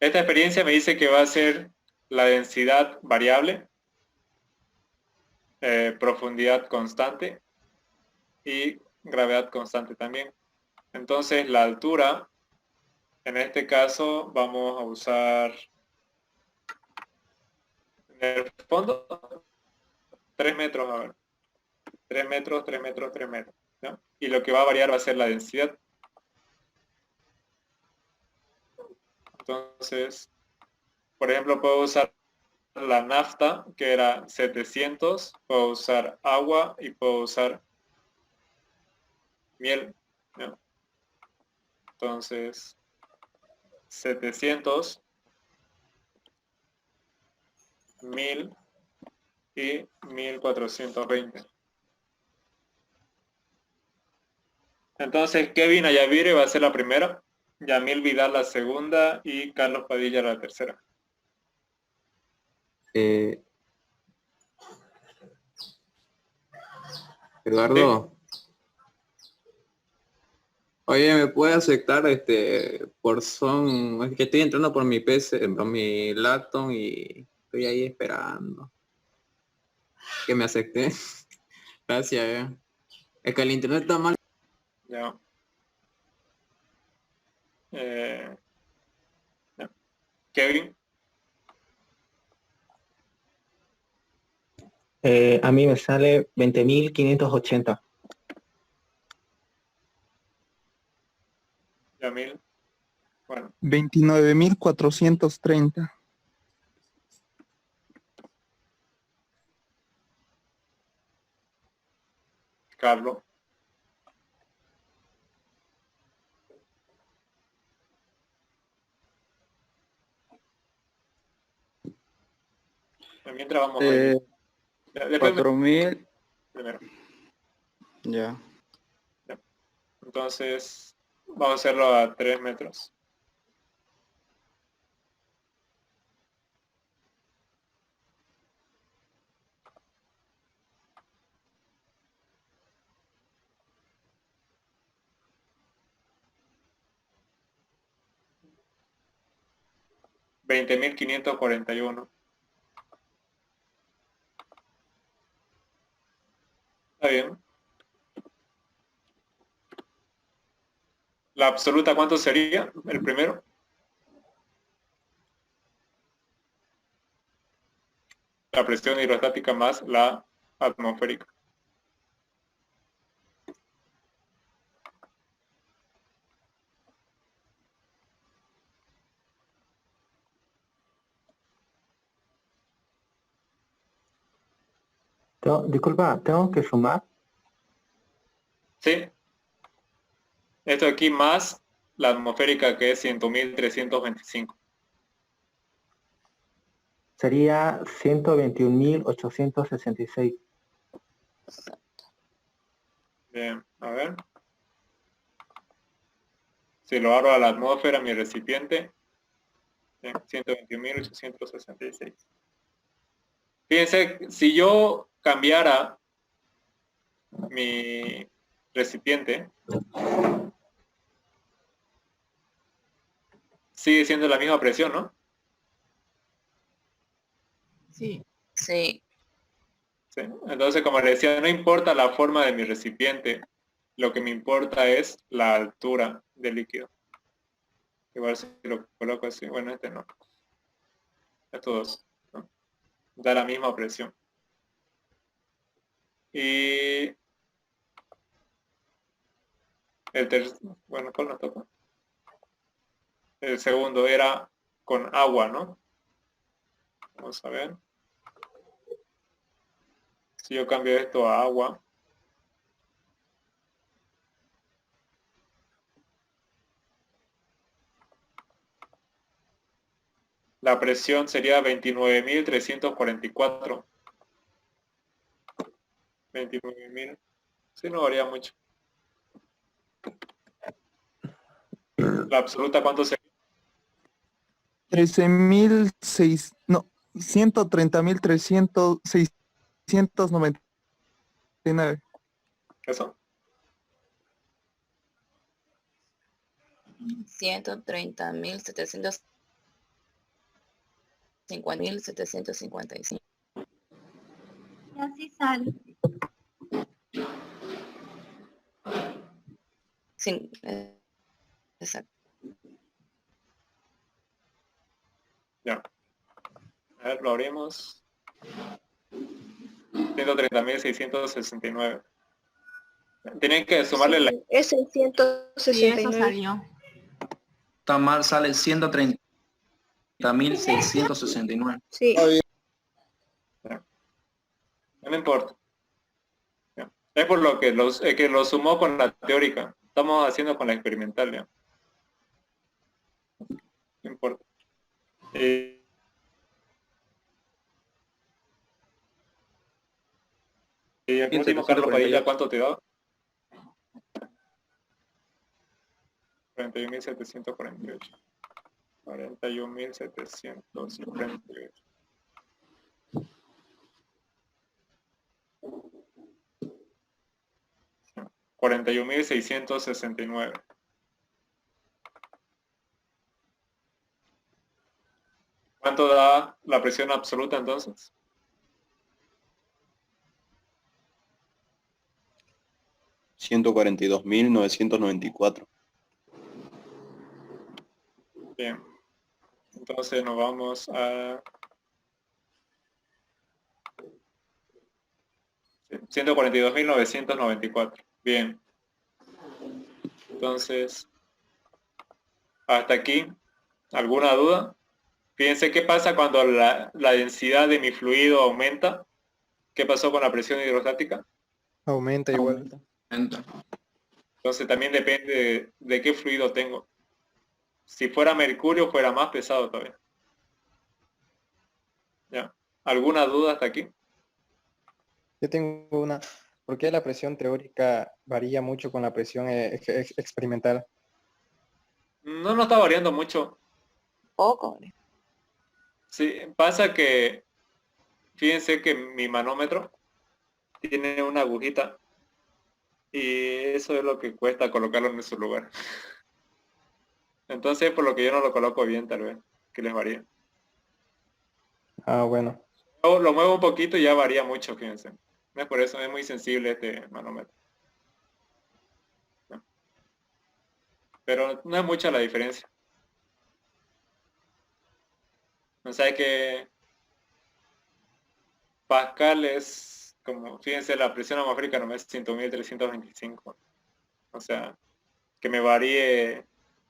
Speaker 1: Esta experiencia me dice que va a ser la densidad variable, profundidad constante y gravedad constante también. Entonces la altura, en este caso vamos a usar en el fondo 3 metros, a ver. 3 metros, 3 metros, 3 metros. ¿No? Y lo que va a variar va a ser la densidad. Entonces, por ejemplo, puedo usar la nafta, que era 700, puedo usar agua y puedo usar miel. ¿No? Entonces, 700, 1000 y 1420. Entonces, Kevin Ayavire va a ser la primera, Yamil Vidal la segunda y Carlos Padilla la tercera.
Speaker 7: Eduardo. Oye, ¿me puede aceptar por son? Es que estoy entrando por mi PC, por mi laptop y estoy ahí esperando que me acepte. Gracias, Es que el internet está mal.
Speaker 1: Ya. Ya. Kevin.
Speaker 10: A mí me sale 20.580.
Speaker 1: Yamil. Bueno,
Speaker 4: 29.430.
Speaker 1: Carlos. Mientras vamos ahí. Después
Speaker 4: 4.000.
Speaker 1: primero.
Speaker 4: Ya.
Speaker 1: Entonces, vamos a hacerlo a 3 metros. $20.541. Está bien. ¿La absoluta cuánto sería? El primero. La presión hidrostática más la atmosférica.
Speaker 10: Disculpa, ¿tengo que sumar?
Speaker 1: Sí. Esto aquí más la atmosférica, que es 100.325.
Speaker 10: Sería 121.866.
Speaker 1: Bien, a ver. Si lo abro a la atmósfera, mi recipiente, Bien, 121.866. Fíjense, si yo cambiara mi recipiente, sigue siendo la misma presión, ¿no?
Speaker 5: Sí.
Speaker 6: Sí.
Speaker 1: Sí. Entonces, como les decía, no importa la forma de mi recipiente, lo que me importa es la altura del líquido. Igual si lo coloco así, bueno, este no. Estos dos, ¿no? Da la misma presión. Y el tercer, bueno, ¿cuál nos toca? El segundo era con agua, ¿no? Vamos a ver. Si yo cambio esto a agua, la presión sería 29.344. 29.000. Sí, no varía mucho. La absoluta, ¿cuánto sería?
Speaker 4: 13.006, no, 130.699.
Speaker 1: ¿Eso?
Speaker 6: 130.750.755.
Speaker 5: Y así sale.
Speaker 6: Sí, exacto.
Speaker 1: Ya. A ver, lo abrimos. 130.669. Tienen que sumarle la...
Speaker 11: Es el
Speaker 5: Sí, eso
Speaker 11: 169.
Speaker 5: salió.
Speaker 9: Está mal, sale 130.669.
Speaker 11: Sí.
Speaker 1: Ya. No importa. Ya. Es por lo que lo sumó con la teórica. Estamos haciendo con la experimental, ¿ya? No importa. Y el último, Carlos Padilla, ¿cuánto te da? 41.748. 41.748. 41.669. ¿Cuánto da la presión absoluta entonces?
Speaker 2: $142.994.
Speaker 1: Bien. Entonces nos vamos a 142.994. Bien. Entonces, hasta aquí. ¿Alguna duda? Fíjense qué pasa cuando la densidad de mi fluido aumenta. ¿Qué pasó con la presión hidrostática?
Speaker 10: Aumenta igual.
Speaker 1: Entonces también depende de qué fluido tengo. Si fuera mercurio, fuera más pesado todavía. ¿Ya? ¿Alguna duda hasta aquí?
Speaker 10: Yo tengo una. ¿Por qué la presión teórica varía mucho con la presión experimental?
Speaker 1: No nos está variando mucho.
Speaker 6: Poco.
Speaker 1: Sí, pasa que, fíjense que mi manómetro tiene una agujita y eso es lo que cuesta colocarlo en su lugar. Entonces, por lo que yo no lo coloco bien, tal vez, que les varía.
Speaker 10: Ah, bueno.
Speaker 1: Lo muevo un poquito y ya varía mucho, fíjense. No es por eso, es muy sensible este manómetro. ¿No? Pero no es mucha la diferencia. O sea que Pascal es como, fíjense, la presión atmosférica no es 100.325. O sea, que me varíe,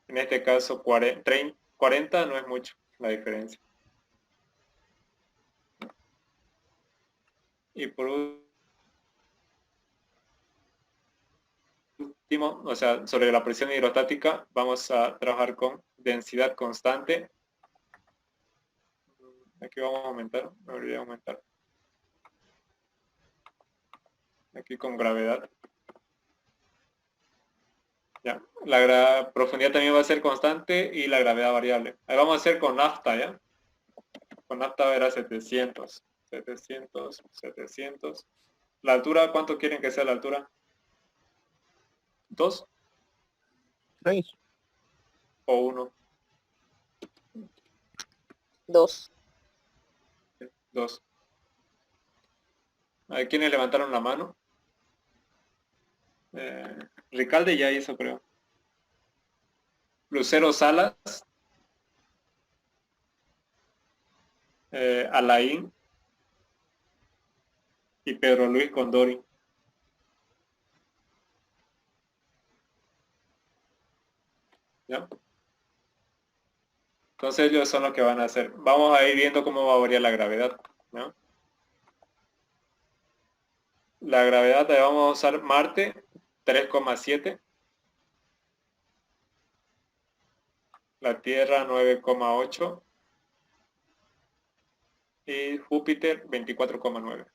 Speaker 1: en este caso, 40 no es mucho la diferencia. Y por último, o sea, sobre la presión hidrostática, vamos a trabajar con densidad constante. Aquí vamos a aumentar, me olvidé de aumentar. Aquí con gravedad. Ya. La profundidad también va a ser constante y la gravedad variable. Ahí vamos a hacer con nafta, ¿ya? Con nafta era 700. 700, 700. ¿La altura cuánto quieren que sea la altura? ¿2
Speaker 4: 3.
Speaker 1: o 1?
Speaker 6: 2.
Speaker 1: 2. ¿A quiénes levantaron la mano? Ricalde ya hizo, creo. Lucero Salas. Alain. Y Pedro Luis Condori. ¿Ya? Entonces ellos son los que van a hacer. Vamos a ir viendo cómo va a variar la gravedad, ¿no? La gravedad, vamos a usar Marte, 3,7. La Tierra, 9,8. Y Júpiter, 24,9.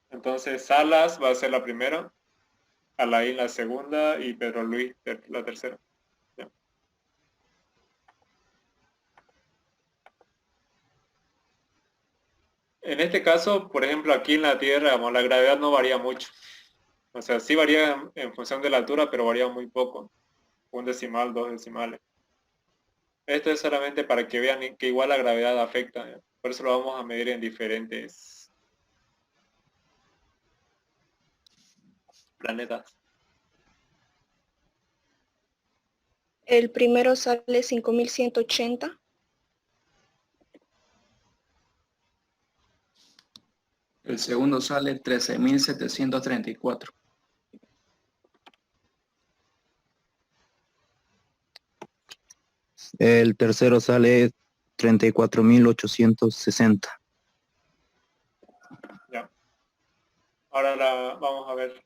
Speaker 1: Entonces Salas va a ser la primera, Alain la segunda y Pedro Luis la tercera. ¿Ya? En este caso, por ejemplo, aquí en la Tierra, la gravedad no varía mucho. O sea, sí varía en función de la altura, pero varía muy poco. 1 decimal, 2 decimales. Esto es solamente para que vean que igual la gravedad afecta. ¿Ya? Por eso lo vamos a medir en diferentes planetas.
Speaker 5: El primero sale 5180.
Speaker 9: El segundo sale 13.734.
Speaker 8: El tercero sale 34.860.
Speaker 1: Ya. Ahora vamos a ver.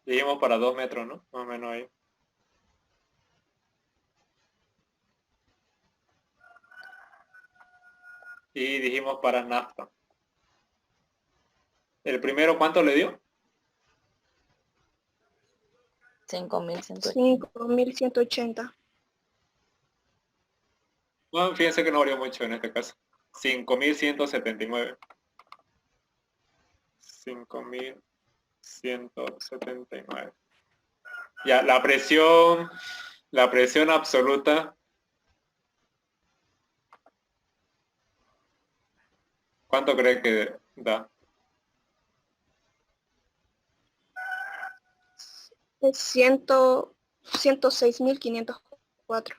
Speaker 1: Dijimos para 2 metros, ¿no? Más o menos ahí. Y dijimos para nafta. ¿El primero cuánto le dio?
Speaker 6: 5.180.
Speaker 1: Bueno, fíjense que no varió mucho en este caso. 5.179. 5.179. Ya, la presión absoluta. ¿Cuánto cree que da?
Speaker 5: Es 106.504.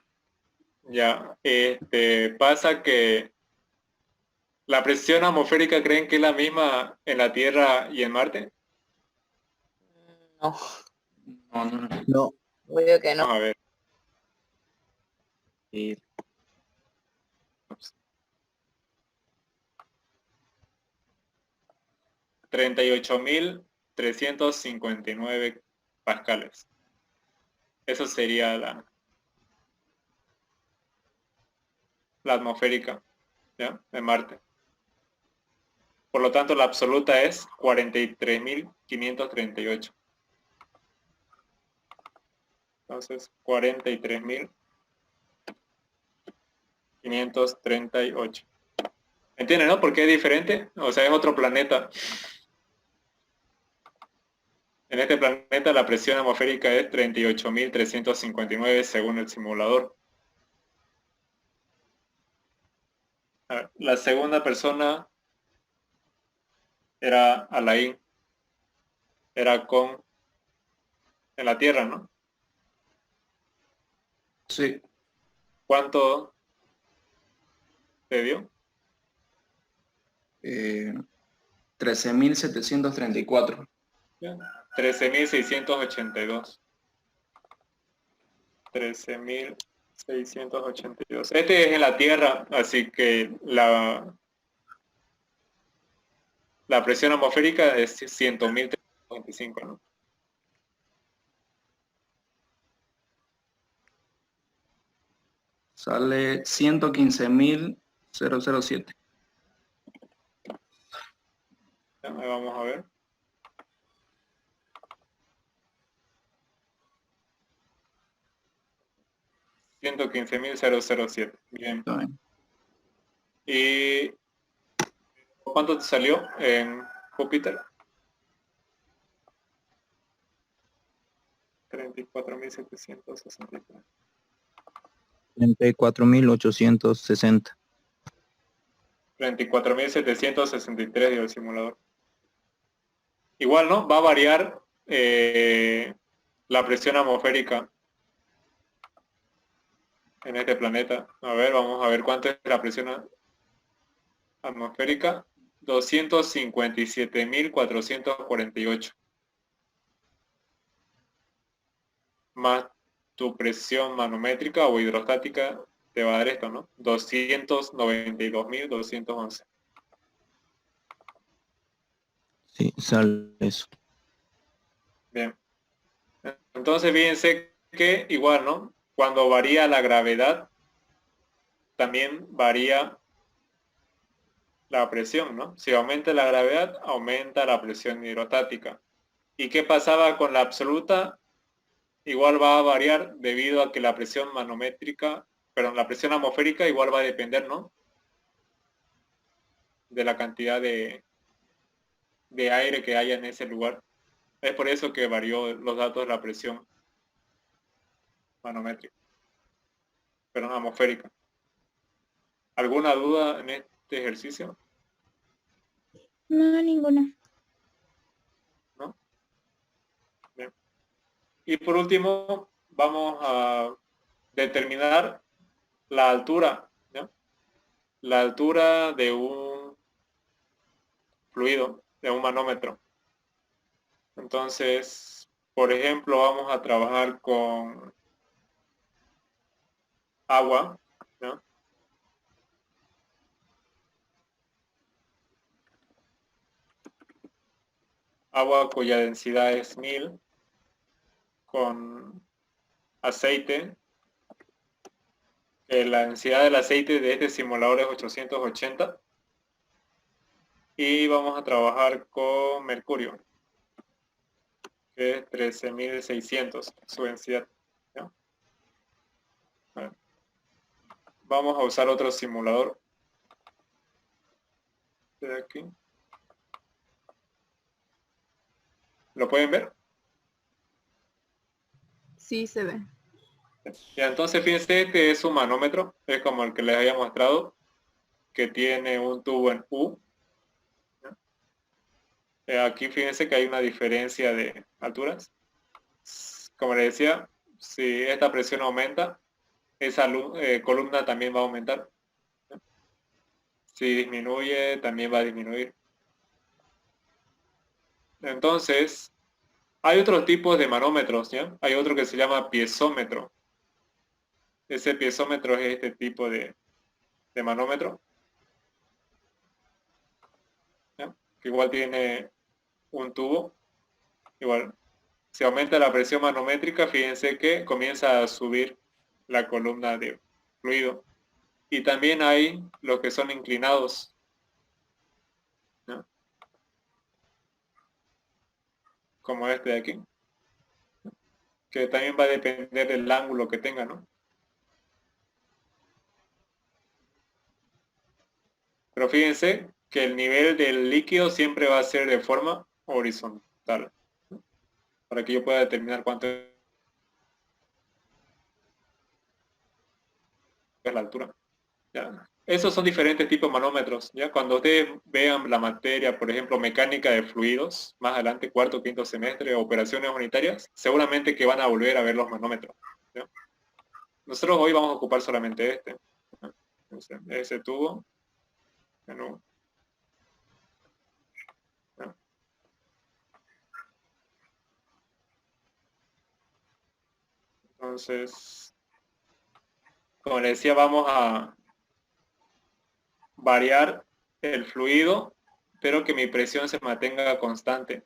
Speaker 1: Ya, pasa que la presión atmosférica, ¿creen que es la misma en la Tierra y en Marte?
Speaker 6: No,
Speaker 8: No.
Speaker 6: obvio que no.
Speaker 1: Vamos a ver.
Speaker 8: Y
Speaker 1: 38.359 pascales. Eso sería la atmosférica, ¿ya? De Marte. Por lo tanto, la absoluta es 43.538. Entonces, 43.538. ¿Entienden, no? Porque es diferente. O sea, es otro planeta. En este planeta la presión atmosférica es 38.359 según el simulador. A ver, la segunda persona era Alain. Era en la Tierra, ¿no?
Speaker 9: Sí.
Speaker 1: ¿Cuánto te dio?
Speaker 9: 13.734.
Speaker 1: 13.682. 13.682. Este es en la Tierra, así que la presión atmosférica es 100.325, ¿no?
Speaker 9: Sale 115.007.
Speaker 1: Ya, ahí vamos a ver. $115.007. Bien.
Speaker 9: Está bien.
Speaker 1: ¿Y cuánto te salió en Júpiter? 34.763.
Speaker 8: 34.860.
Speaker 1: 34.763 dio el simulador. Igual, ¿no? Va a variar la presión atmosférica en este planeta. A ver, vamos a ver cuánto es la presión atmosférica. 257.448. Más tu presión manométrica o hidrostática te va a dar esto, ¿no? 292.211.
Speaker 8: Sí, sale eso.
Speaker 1: Bien. Entonces fíjense que igual, ¿no? Cuando varía la gravedad, también varía la presión, ¿no? Si aumenta la gravedad, aumenta la presión hidrostática. ¿Y qué pasaba con la absoluta? Igual va a variar debido a que la presión manométrica, perdón, la presión atmosférica igual va a depender, ¿no? De la cantidad de aire que haya en ese lugar. Es por eso que varió los datos de la presión manométrica, perdón, atmosférica. ¿Alguna duda en este ejercicio?
Speaker 5: No, ninguna.
Speaker 1: ¿No? Bien. Y por último, vamos a determinar la altura, ¿no? La altura de un fluido, de un manómetro. Entonces, por ejemplo, vamos a trabajar con agua, ¿no? Agua cuya densidad es 1000, con aceite. La densidad del aceite de este simulador es 880. Y vamos a trabajar con mercurio, que es 13.600 su densidad, ¿no? Bueno, vamos a usar otro simulador de aquí. ¿Lo pueden ver?
Speaker 11: Sí, se ve.
Speaker 1: Ya, entonces fíjense, este es un manómetro, es como el que les había mostrado, que tiene un tubo en U. Aquí fíjense que hay una diferencia de alturas. Como les decía, si esta presión aumenta, esa columna también va a aumentar. Si disminuye, también va a disminuir. Entonces, hay otros tipos de manómetros, ¿ya? Hay otro que se llama piezómetro. Ese piezómetro es este tipo de manómetro, ¿ya? Que igual tiene un tubo. Igual, si aumenta la presión manométrica, fíjense que comienza a subir la columna de fluido. Y también hay los que son inclinados, ¿no? Como este de aquí, que también va a depender del ángulo que tenga, ¿no? Pero fíjense que el nivel del líquido siempre va a ser de forma horizontal, ¿no? Para que yo pueda determinar cuánto es la altura. ¿Ya? Esos son diferentes tipos de manómetros. ¿Ya? Cuando ustedes vean la materia, por ejemplo, mecánica de fluidos, más adelante, cuarto, quinto semestre, operaciones unitarias, seguramente que van a volver a ver los manómetros. ¿Ya? Nosotros hoy vamos a ocupar solamente este. ¿Ya? Entonces, ese tubo. ¿Ya? Entonces, como les decía, vamos a variar el fluido, pero que mi presión se mantenga constante.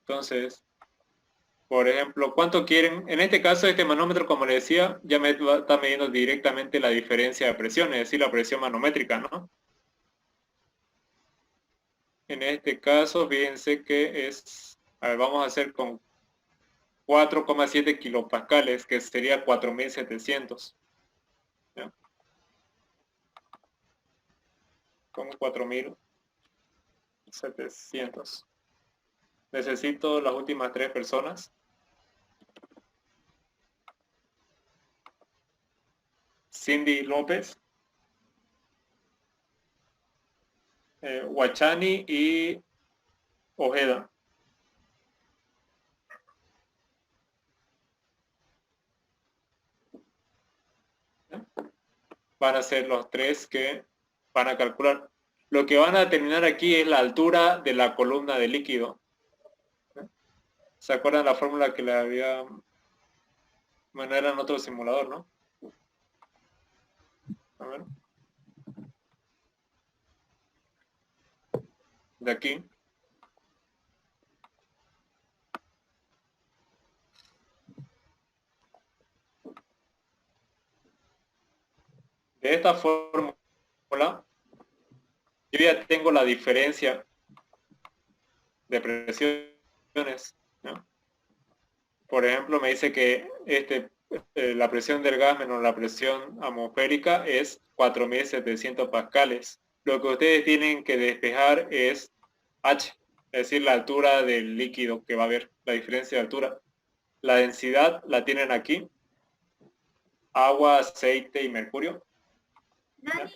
Speaker 1: Entonces, Por ejemplo, ¿cuánto quieren? En este caso, este manómetro, como les decía, ya me está midiendo directamente la diferencia de presión, es decir, la presión manométrica, ¿no? En este caso, fíjense que es, a ver, vamos a hacer con 4,7 kilopascales, que sería 4.700. ¿Ya? Con 4.700. Necesito las últimas 3 personas. Cindy López, Huachani y Ojeda. ¿Ya? Van a ser los 3 que van a calcular. Lo que van a determinar aquí es la altura de la columna de líquido. ¿Ya? ¿Se acuerdan la fórmula que le había... Bueno, era en otro simulador, ¿no? A ver. De aquí. De esta fórmula, yo ya tengo la diferencia de presiones, ¿no? Por ejemplo, me dice que la presión del gas menos la presión atmosférica es 4.700 pascales. Lo que ustedes tienen que despejar es H, es decir, la altura del líquido que va a haber, la diferencia de altura. La densidad la tienen aquí. Agua, aceite y mercurio. ¿Ya?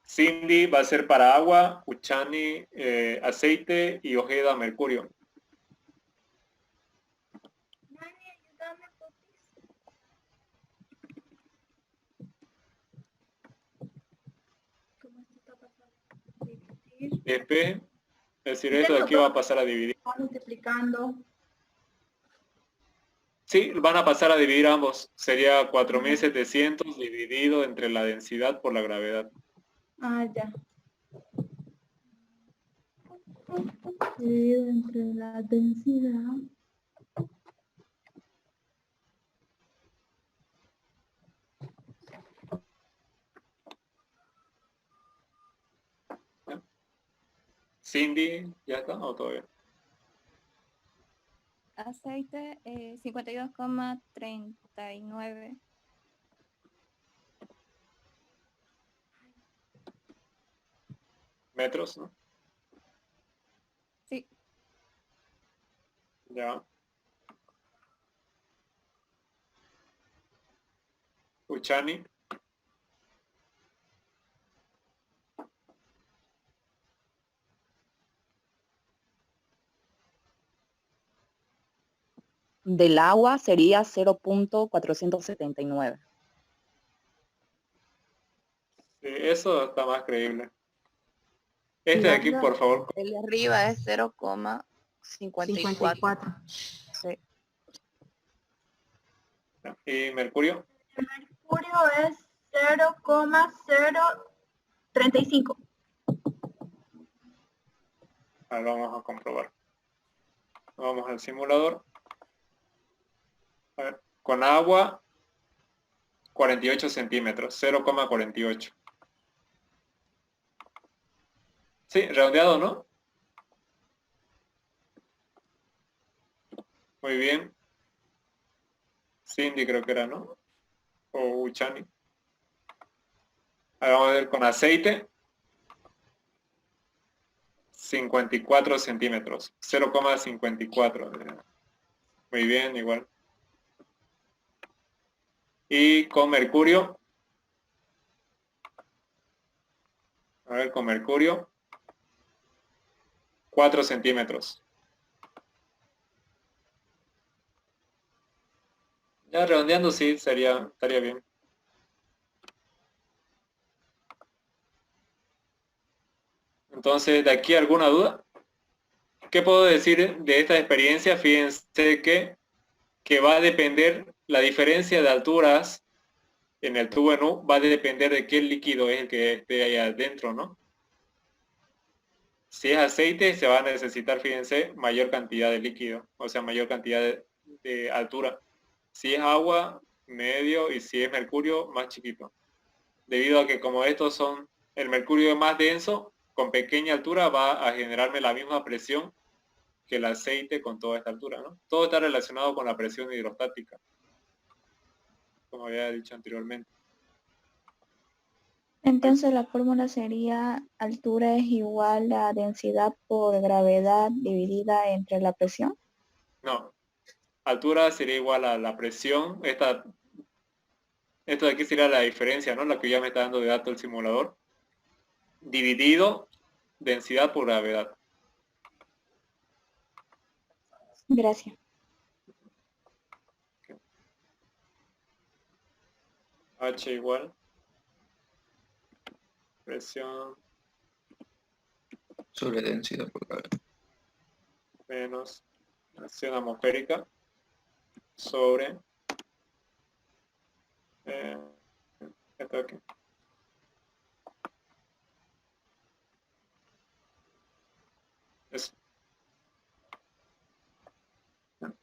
Speaker 1: Cindy va a ser para agua, Uchani aceite y Ojeda mercurio. Despeje, es decir, esto de aquí va a pasar a dividir.
Speaker 5: Multiplicando.
Speaker 1: Sí, van a pasar a dividir ambos. Sería 4.700 dividido entre la densidad por la gravedad.
Speaker 5: Ah, ya. Dividido entre la densidad.
Speaker 1: Cindy, ¿ya está o todavía?
Speaker 11: Aceite 52,39.
Speaker 1: Metros, ¿no?
Speaker 11: Sí.
Speaker 1: Ya. Uchani.
Speaker 6: Del agua sería 0.479.
Speaker 1: Sí, eso está más creíble. Este de aquí, por favor.
Speaker 6: El de arriba es 0,54. Sí.
Speaker 1: ¿Y mercurio?
Speaker 5: El mercurio es 0,035.
Speaker 1: Ahora vamos a comprobar. Vamos al simulador. A ver, con agua, 48 centímetros, 0,48. Sí, redondeado, ¿no? Muy bien. Cindy creo que era, ¿no? O Uchani. Ahora vamos a ver con aceite. 54 centímetros, 0,54. Muy bien, igual. Y con mercurio. A ver, con mercurio. 4 centímetros. Ya redondeando sí, estaría bien. Entonces, ¿de aquí alguna duda? ¿Qué puedo decir de esta experiencia? Fíjense que va a depender, la diferencia de alturas en el tubo en U va a depender de qué líquido es el que esté ahí adentro, ¿no? Si es aceite, se va a necesitar, fíjense, mayor cantidad de líquido, o sea, mayor cantidad de altura. Si es agua, medio, y si es mercurio, más chiquito. Debido a que como estos son, el mercurio es más denso, con pequeña altura va a generarme la misma presión que el aceite con toda esta altura, ¿no? Todo está relacionado con la presión hidrostática, como había dicho anteriormente.
Speaker 11: Entonces la fórmula sería altura es igual a densidad por gravedad dividida entre la presión.
Speaker 1: No, altura sería igual a la presión, esto de aquí sería la diferencia, ¿no? La que ya me está dando de dato el simulador, dividido densidad por gravedad.
Speaker 11: Gracias.
Speaker 1: H igual presión
Speaker 9: Sobre densidad por gravedad.
Speaker 1: menos presión atmosférica sobre esto aquí. Eso.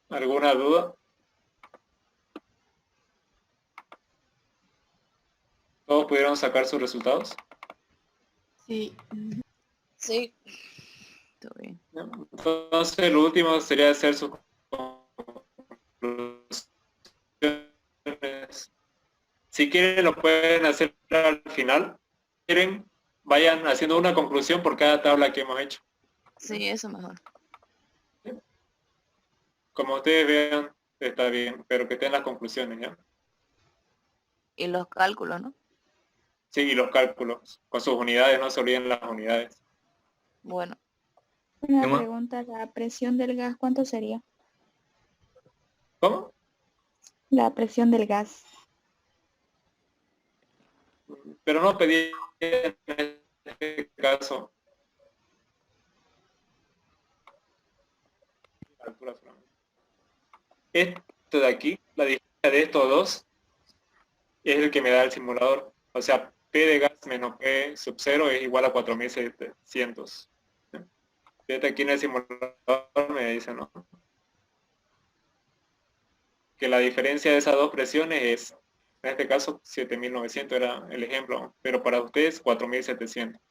Speaker 1: ¿Alguna duda? ¿Todos pudieron sacar sus resultados?
Speaker 6: Sí. Sí. Todo bien.
Speaker 1: Entonces, lo último sería hacer sus conclusiones. Si quieren, lo pueden hacer al final. Si quieren, vayan haciendo una conclusión por cada tabla que hemos hecho.
Speaker 6: Sí, eso mejor.
Speaker 1: Como ustedes vean, está bien, pero que estén las conclusiones, ¿ya?
Speaker 6: Y los cálculos, ¿no?
Speaker 1: Sí, y los cálculos. Con sus unidades, no se olviden las unidades.
Speaker 6: Bueno.
Speaker 11: Una
Speaker 1: ¿Qué más?
Speaker 11: pregunta, ¿la presión del gas cuánto sería?
Speaker 1: ¿Cómo?
Speaker 11: La presión del gas.
Speaker 1: Pero no pedí en este caso. Altura solamente. Esto de aquí, la diferencia de estos dos, es el que me da el simulador. O sea, P de gas menos P sub 0 es igual a 4700. Fíjate aquí en el simulador me dice, ¿no? Que la diferencia de esas dos presiones es, en este caso, 7900 era el ejemplo, pero para ustedes 4700.